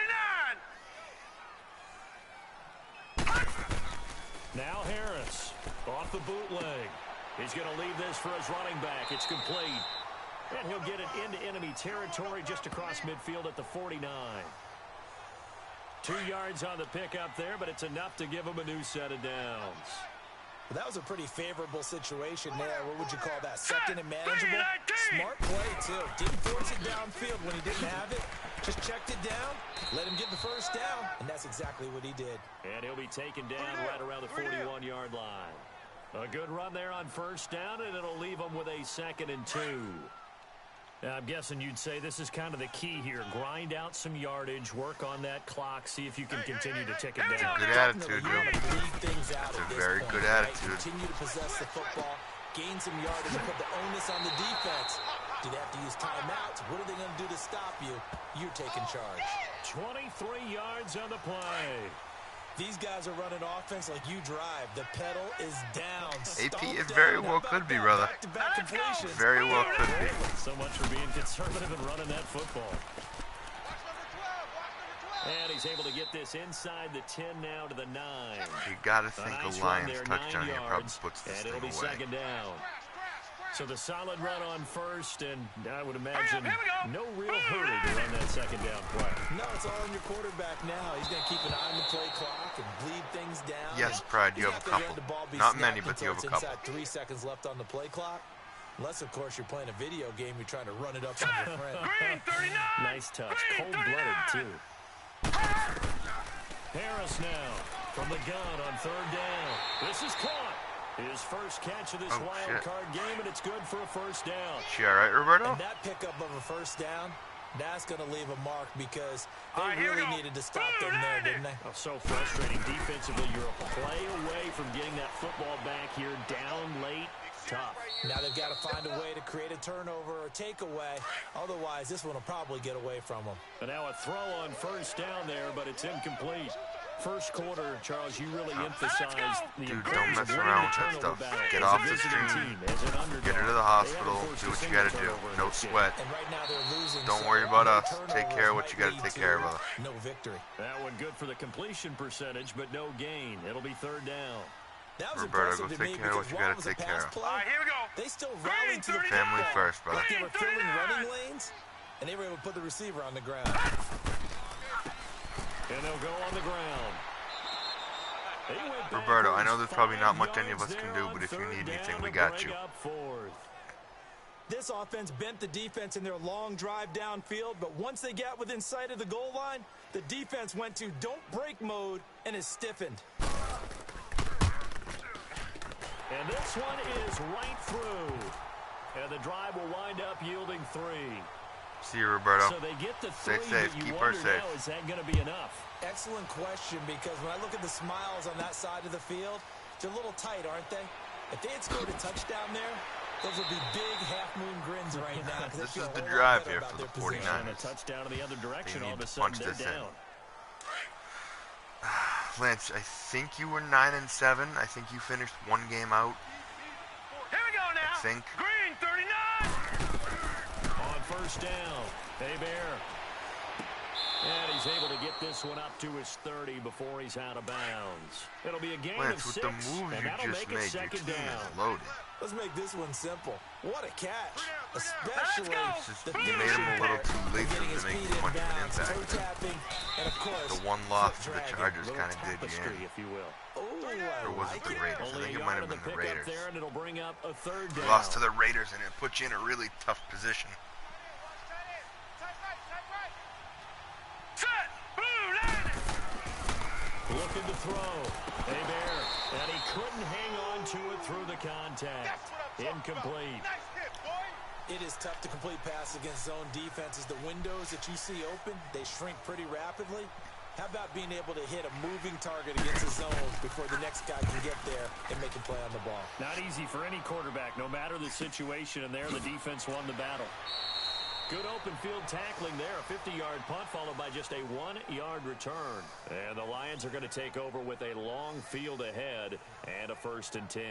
Now Harris off the bootleg. He's going to leave this for his running back. It's complete. And he'll get it into enemy territory just across midfield at the 49. 2 yards on the pickup there, but it's enough to give him a new set of downs. Well, that was a pretty favorable situation there. What would you call that? Second and manageable? Smart play, too. Didn't force it downfield when he didn't have it. Just checked it down, let him get the first down, and that's exactly what he did. And he'll be taken down right around the 41-yard line. A good run there on first down, and it'll leave him with a 2nd and 2. Now, I'm guessing you'd say this is kind of the key here. Grind out some yardage, work on that clock, see if you can continue to tick it down. Good attitude, You want to Joe. bleed things out That's at a this very point, good right? attitude. Continue to possess the football, gain some yardage, and put the onus on the defense. Do they have to use timeouts? What are they going to do to stop you? You're taking charge. 23 yards on the play. These guys are running offense like you drive. The pedal is down. AP, Stomped it down. very How well about could be, that? brother. Back-to-back completions. Very well could be. So much for being conservative and running that football. And he's able to get this inside the 10 now to the 9. You got to think nice a run Lions there, touchdown 9 here probably yards, puts this and thing it'll be away. second down. So the solid run on first, and I would imagine Here we go. no real hurry to run that second down play. No, it's all on your quarterback now. He's going to keep an eye on the play clock and bleed things down. Yes, Pride, you He's have a not gonna couple. let the ball be Not snapped many, but until you have a it's couple. inside 3 seconds left on the play clock. Unless, of course, you're playing a video game, you're trying to run it up on your friend. Green 39. Nice touch. Green Cold-blooded, 39. too. Harris now from the gun on third down. This is caught. His first catch of this Oh, wild shit. card game, and it's good for a first down. She all right, Roberto? And that pickup of a first down, that's going to leave a mark because they All right, here we really go. needed to stop them there, didn't they? Oh, so frustrating. Defensively, you're a play away from getting that football back here. Down late, tough. Now they've got to find a way to create a turnover or takeaway. Otherwise, this one will probably get away from them. And now a throw on first down there, but it's incomplete. First quarter, Charles, you really emphasized the Dude, importance don't mess of winning around the with that turnover stuff. battle. Get As a off the visiting stream. team, as an underdog, Get her to the they hospital. haven't forced Do a what you single gotta do. turnover in No this game. sweat. And right now they're losing. Don't so worry about no us. Take turnovers care of what might you gotta lead take to care of, brother. No victory. That one good for the completion percentage, but no gain. It'll be third down. That was Roberto, impressive go to me take care of what because you while gotta it was a take care pass of. play, All right, here we go. they still rallied to the Family football. first, brother. Like they were filling running lanes, and they were able to put the receiver on the ground. And they'll go on the ground. They went Roberto, I know backwards there's probably not 5 much any of yards us can there do, on but if you third need down anything, we to got bring you. up fourth. This offense bent the defense in their long drive downfield, but once they got within sight of the goal line, the defense went to don't break mode and is stiffened. And this one is right through. And the drive will wind up yielding 3. See you, Roberto. So they get the Stay 3, safe. but you Keep her wonder safe. now, is that going to be enough? Excellent question, because when I look at the smiles on that side of the field, they're a little tight, aren't they? If they had scored a touchdown there, those would be big half-moon grins right now. 'Cause they This feel is a the whole lot drive better here about for the their position. 49ers. And a touchdown in the other direction, They all of need a to sudden punch they're this in. down. Lance, I think you were 9-7. I think you finished one game out. Here we go now. I think. Green, 39. On first down, Hebert. And he's able to get this one up to his 30 before he's out of bounds. It'll be a gain Lance, of with 6, the moves and you that'll just make it made, your second team down. is loaded. Let's make this one simple. What a catch. Especially Let's go. the You made him a little finishing too part late of for getting him his to make feet much of an inbounds, impact. toe tapping, and of course, The one loss foot to the dragging. Chargers Little kind of did you tapestry, in. if you will. Oh, Or was it the Raiders? I Only think a it might yard have of the been the pickup Raiders. there, and it'll bring up a third down. Lost to the Raiders, and it puts you in a really tough position. Set. Blue, 90. Looking to throw. Hebert. And he couldn't hang on to it through the contact. Incomplete. Nice hit, boy. it is tough to complete passes against zone defenses. The windows that you see open, they shrink pretty rapidly. How about being able to hit a moving target against the zone before the next guy can get there and make a play on the ball? Not easy for any quarterback, no matter the situation, and there the defense won the battle. Good open field tackling there. A 50-yard punt followed by just a 1-yard return. And the Lions are going to take over with a long field ahead and a 1st and 10.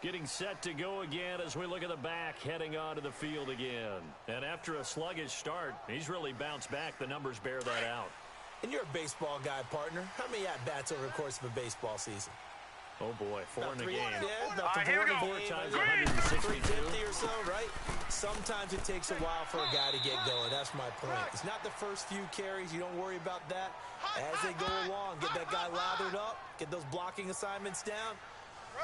Getting set to go again as we look at the back heading onto the field again. And after a sluggish start, he's really bounced back. The numbers bear that out. And you're a baseball guy, partner. How many at-bats over the course of a baseball season? Oh, boy, 4 in a game. Yeah, about Here we go. 4 times 350 162. or so, right? Sometimes it takes a while for a guy to get going. That's my point. It's not the first few carries. You don't worry about that. As they go along, get that guy lathered up, get those blocking assignments down.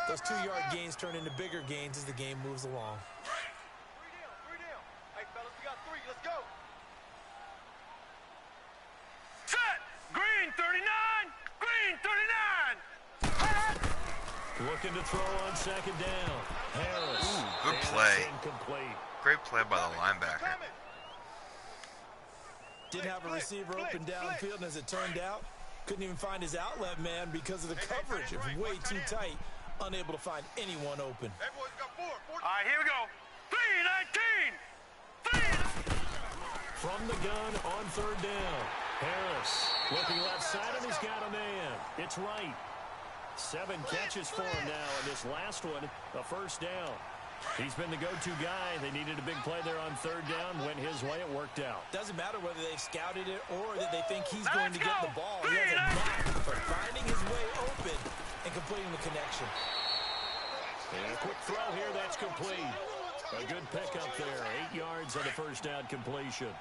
Those 2-yard gains turn into bigger gains as the game moves along. 3 down. Hey, fellas, we got 3. Let's go. Set. Green, 39. Green, 39. Looking to throw on 2nd down. Harris. Ooh, good And it's play. incomplete. Great play by the linebacker. Coming. Didn't have a receiver open downfield, and as it turned out, couldn't even find his outlet man because of the coverage. It was way too tight, unable to find anyone open. Everyone's got 4. All right, here we go. 3-19. 3. From the gun on 3rd down. Harris looking left side, and he's got a man. It's right. 7 catches for him now, and this last one, a 1st down. He's been the go-to guy. They needed a big play there on 3rd down. Went his way. It worked out. Doesn't matter whether they've scouted it or that they think he's going to get the ball. He has a knack for finding his way open and completing the connection. And a quick throw here. That's complete. A good pickup there. 8 yards on the 1st down completion.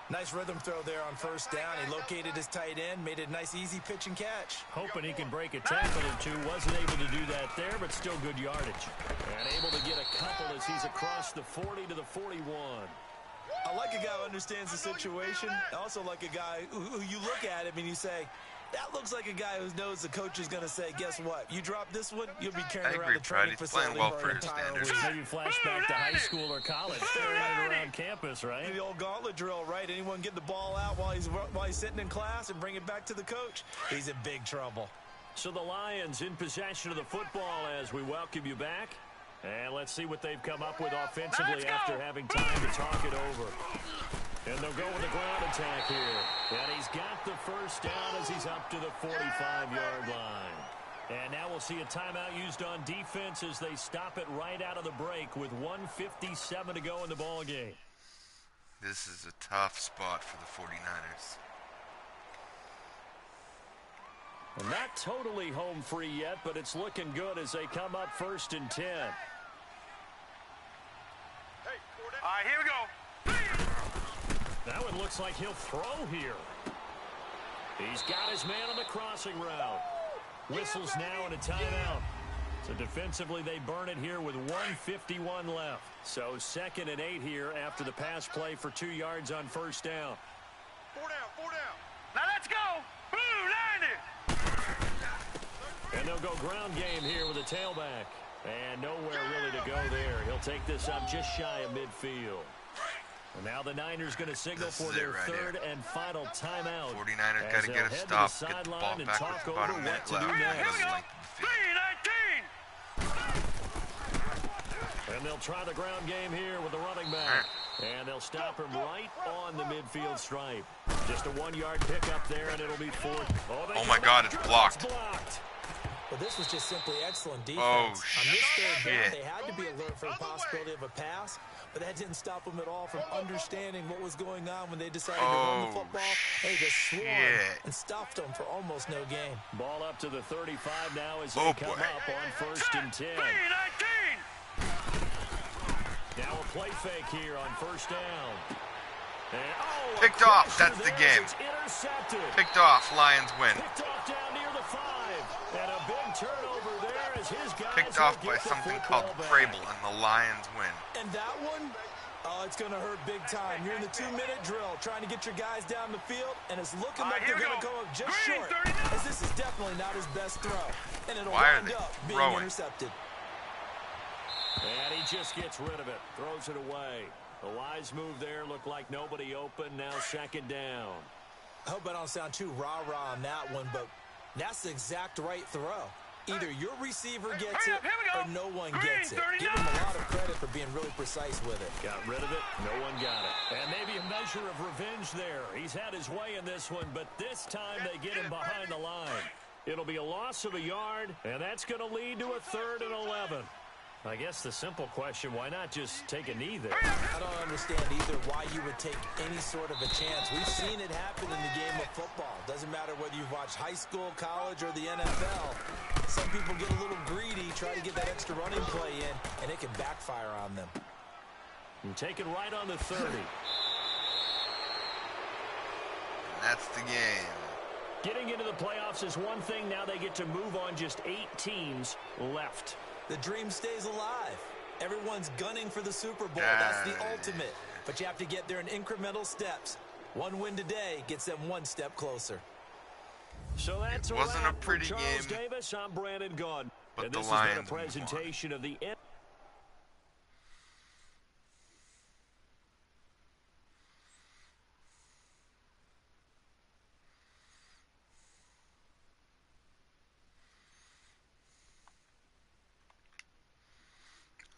Nice rhythm throw there on 1st down. He located his tight end, made it a nice, easy pitch and catch. Hoping he can break a tackle or two. Wasn't able to do that there, but still good yardage. And able to get a couple as he's across the 40 to the 41. I like a guy who understands the situation. I also like a guy who you look at him and you say, That looks like a guy who knows the coach is going to say, guess what? You drop this one, you'll be I carrying around agree, the Pride. training He's playing facility well for for an his entire standards. week. Maybe flashback to high school or college, carrying it around campus, right? The old gauntlet drill, right? Anyone get the ball out while he's sitting in class and bring it back to the coach? He's in big trouble. So the Lions in possession of the football as we welcome you back. And let's see what they've come up with offensively after having time to talk it over. And they'll go with the ground attack here. And he's got the first down as he's up to the 45-yard line. And now we'll see a timeout used on defense as they stop it right out of the break with 1:57 to go in the ball game. This is a tough spot for the 49ers. And not totally home free yet, but it's looking good as they come up 1st and 10. All right, here we go. That one looks like he'll throw here. He's got his man on the crossing route. Whistles now and a timeout. So defensively they burn it here with 1:51 left. So 2nd and 8 here after the pass play for 2 yards on 1st down. 4 down, 4 down. Now let's go. Blue 90. And they'll go ground game here with a tailback. And nowhere really to go there. He'll take this up just shy of midfield. And now the Niners going to signal for their third and final timeout. 49ers got to get a stop, get the ball back with about a minute left. And they'll try the ground game here with the running back. And they'll stop him right on the midfield stripe. Just a 1-yard pickup there, and it'll be 4th. Oh my God, it's blocked. Well, this was just simply excellent defense. Oh, On this third down, shit. they had to be alert for the possibility of a pass, but that didn't stop them at all from understanding what was going on when they decided to run the football. They just swarmed and stuffed them for almost no gain. Ball up to the 35 now as they come up on 1st and 10. Now a play fake here on 1st down. And, picked off. That's the game. It's intercepted. Picked off. Lions win. Picked off down near the 5. And a big turnover there as his guys Picked off will by get the something football called back. Crable, and the Lions win. And that one, oh, it's going to hurt big time. You're in the 2-minute drill trying to get your guys down the field, and it's looking like they're going to go up just short, as this is definitely not his best throw. And it'll wind up being intercepted. And he just gets rid of it, throws it away. A wise move there, looked like nobody open, now 2nd down. I hope I don't sound too rah-rah on that one, but that's the exact right throw. Either your receiver gets it or no one gets it. Give him a lot of credit for being really precise with it. Got rid of it. No one got it. And maybe a measure of revenge there. He's had his way in this one, but this time they get him behind the line. It'll be a loss of a yard, and that's going to lead to a 3rd and 11. I guess the simple question, why not just take a knee there? I don't understand either why you would take any sort of a chance. We've seen it happen in the game of football. Doesn't matter whether you've watched high school, college, or the NFL. Some people get a little greedy, try to get that extra running play in, and it can backfire on them. And take it right on the 30. That's the game. Getting into the playoffs is one thing. Now they get to move on. Just 8 teams left. The dream stays alive. Everyone's gunning for the Super Bowl. That's the ultimate. But you have to get there in incremental steps. One win today gets them one step closer. So that's It wasn't a pretty Charles game, Davis. I'm Brandon Gunn. but And the this has been a Lions won. presentation of the end.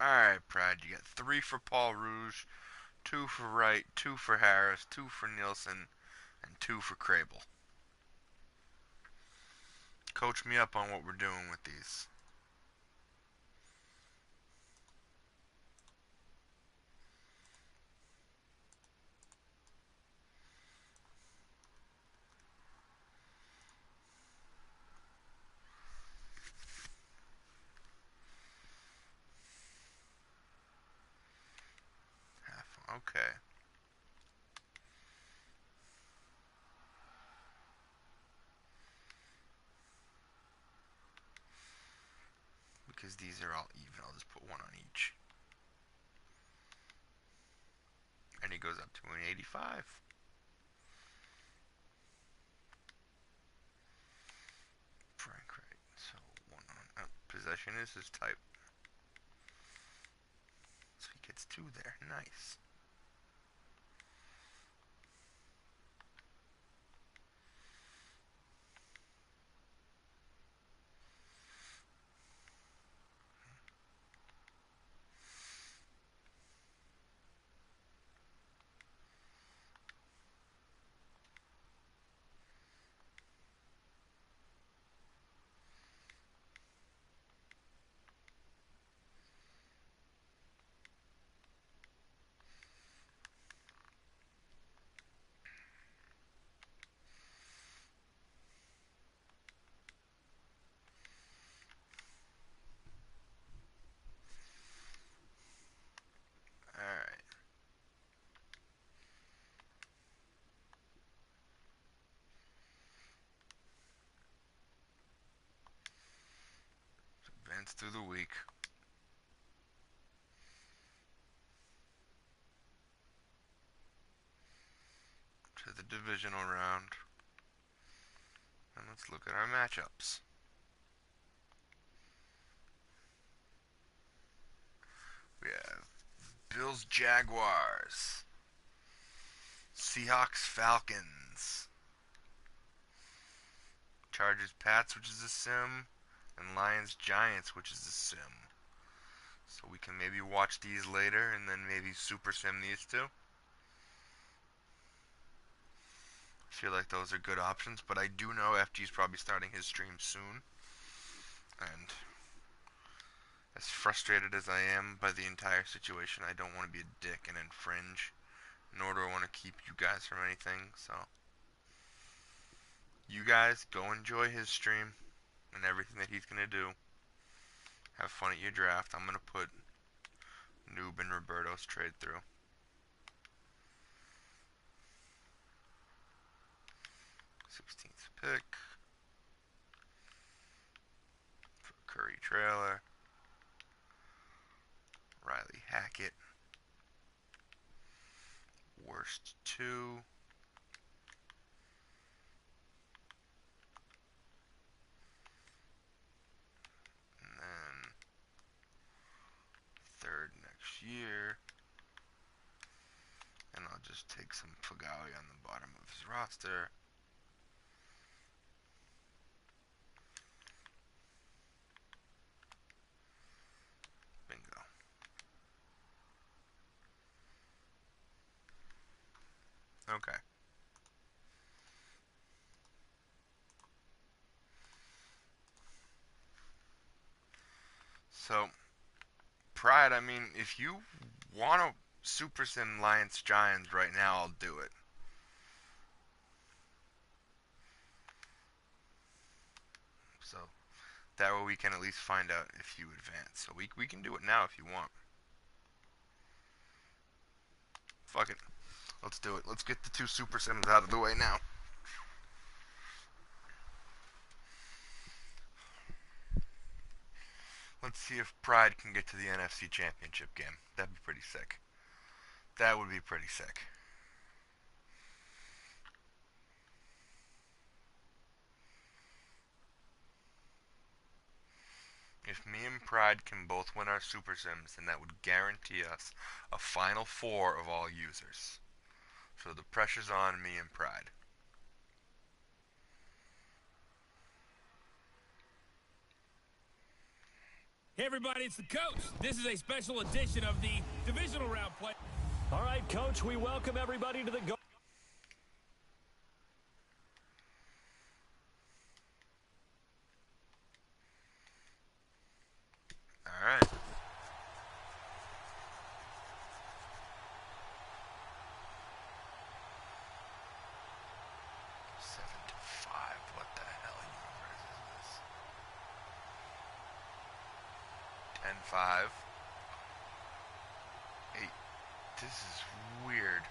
Alright, Pride, you got 3 for Paul Rouge, 2 for Wright, 2 for Harris, 2 for Nielsen, and 2 for Crable. Coach me up on what we're doing with these. Okay. Because these are all even, I'll just put 1 on each. And he goes up to an 85. possession is his type. So he gets 2 there. Nice. Alright. Advance through the week. To the divisional round. And let's look at our matchups. We have Bills Jaguars, Seahawks Falcons, Chargers Pats, which is a sim, and Lions Giants, which is a sim. So we can maybe watch these later and then maybe super sim these two. I feel like those are good options, but I do know FG's probably starting his stream soon. And as frustrated as I am by the entire situation, I don't want to be a dick and infringe, nor do I want to keep you guys from anything, so you guys go enjoy his stream and everything that he's going to do. Have fun at your draft. I'm going to put Noob and Roberto's trade through. 16th pick for Curry Trailer. Riley Hackett. Worst 2. And then 3rd next year. And I'll just take some Fagawi on the bottom of his roster. Bingo. Okay. So, Pride, I mean, if you want to Super Sim Lions Giants right now, I'll do it. So, that way we can at least find out if you advance. So we can do it now if you want. Fuck it. Let's do it. Let's get the 2 Super Sims out of the way now. Let's see if Pride can get to the NFC Championship game. That'd be pretty sick. That would be pretty sick. If me and Pride can both win our Super Sims, then that would guarantee us a Final Four of all users. So the pressure's on me and Pride. Hey, everybody, it's the coach. This is a special edition of the divisional round play. All right, Coach, we welcome everybody to the go. All right. What the hell universe is this? 10-5. 8. This is weird.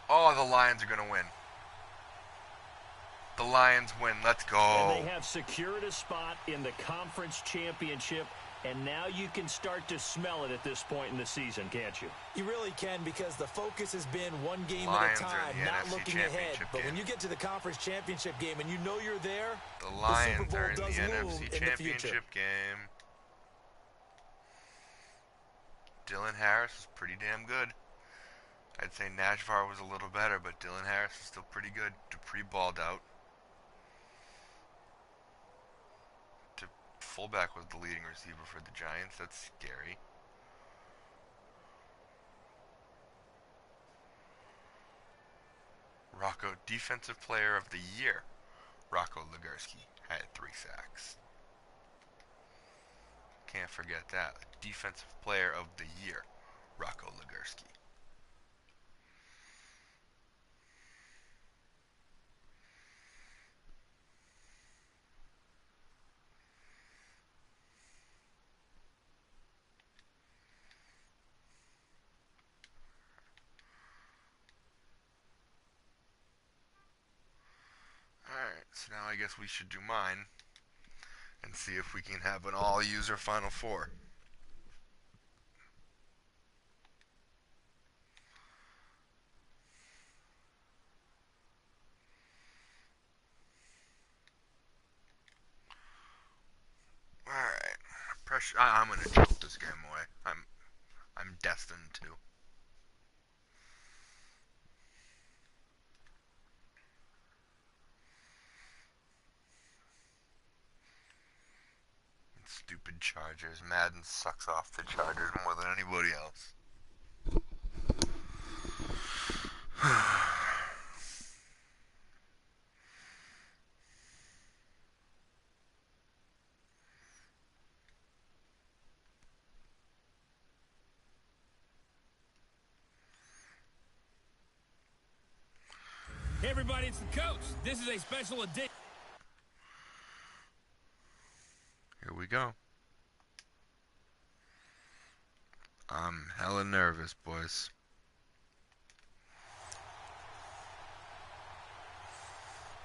Oh, the Lions are going to win. The Lions win. Let's go. And they have secured a spot in the conference championship And now you can start to smell it at this point in the season, can't you? You really can, because the focus has been one game Lions at a are time, in the not NFC looking ahead. Championship But when game. you get to the conference championship game and you know you're there, The the Super Lions Bowl are in the does loom NFC in the future. Championship game. Dylan Harris was pretty damn good. I'd say Najvar was a little better, but Dylan Harris was still pretty good. Dupree balled out. Fullback was the leading receiver for the Giants. That's scary. Rocco, Defensive Player of the Year. Rocco Legursky had 3 sacks. Can't forget that. Defensive Player of the Year. Rocco Legursky. Alright, so now I guess we should do mine and see if we can have an all-user Final Four. Alright. Pressure. I'm gonna choke this game away. I'm destined to. Stupid Chargers. Madden sucks off the Chargers more than anybody else. Hey, everybody, it's the coach. This is a special edition. Here we go. I'm hella nervous, boys.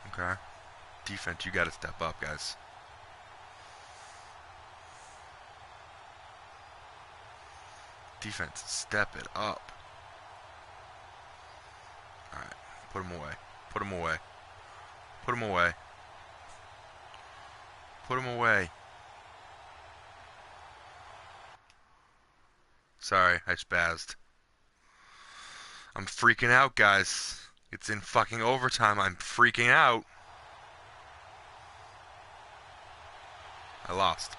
Okay. Defense, you gotta step up, guys. Defense, step it up. Alright. Put him away. Put him away. Put him away. Put him away. Sorry, I spazzed. I'm freaking out, guys. It's in fucking overtime. I'm freaking out. I lost.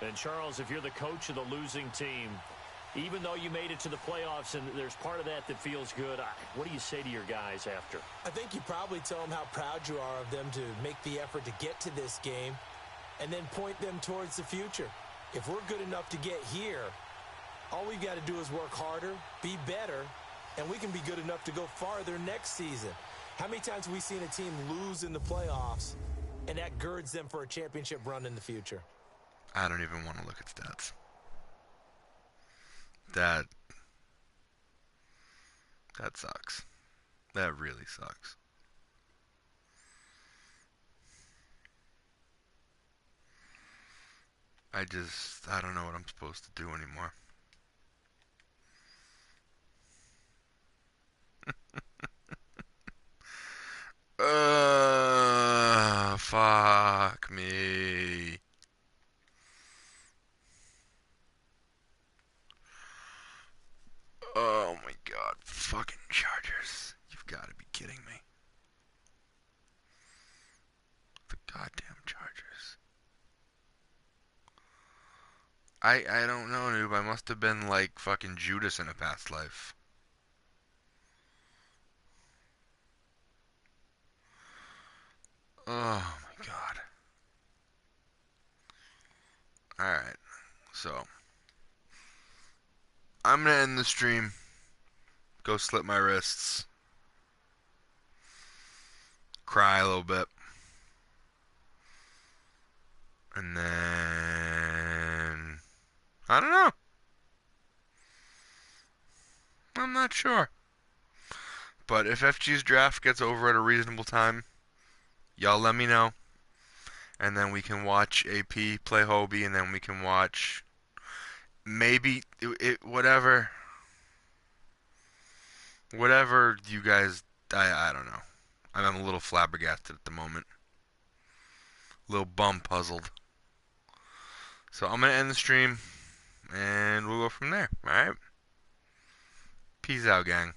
And Charles, if you're the coach of the losing team, even though you made it to the playoffs and there's part of that that feels good, what do you say to your guys after? I think you probably tell them how proud you are of them to make the effort to get to this game and then point them towards the future. If we're good enough to get here, all we've got to do is work harder, be better, and we can be good enough to go farther next season. How many times have we seen a team lose in the playoffs, and that girds them for a championship run in the future? I don't even want to look at stats. That sucks. That really sucks. I don't know what I'm supposed to do anymore. Fuck me. Oh my god, fucking Chargers. You've got to be kidding me. The goddamn Chargers. I don't know, noob. I must have been like fucking Judas in a past life. Oh my god. Alright, so I'm gonna end the stream. Go slit my wrists. Cry a little bit. And then I don't know. I'm not sure. But if FG's draft gets over at a reasonable time, y'all let me know. and then we can watch AP play Hobie, and then we can watch maybe whatever you guys. I don't know. I'm a little flabbergasted at the moment, a little bum puzzled. So I'm gonna end the stream, and we'll go from there. All right. Peace out, gang.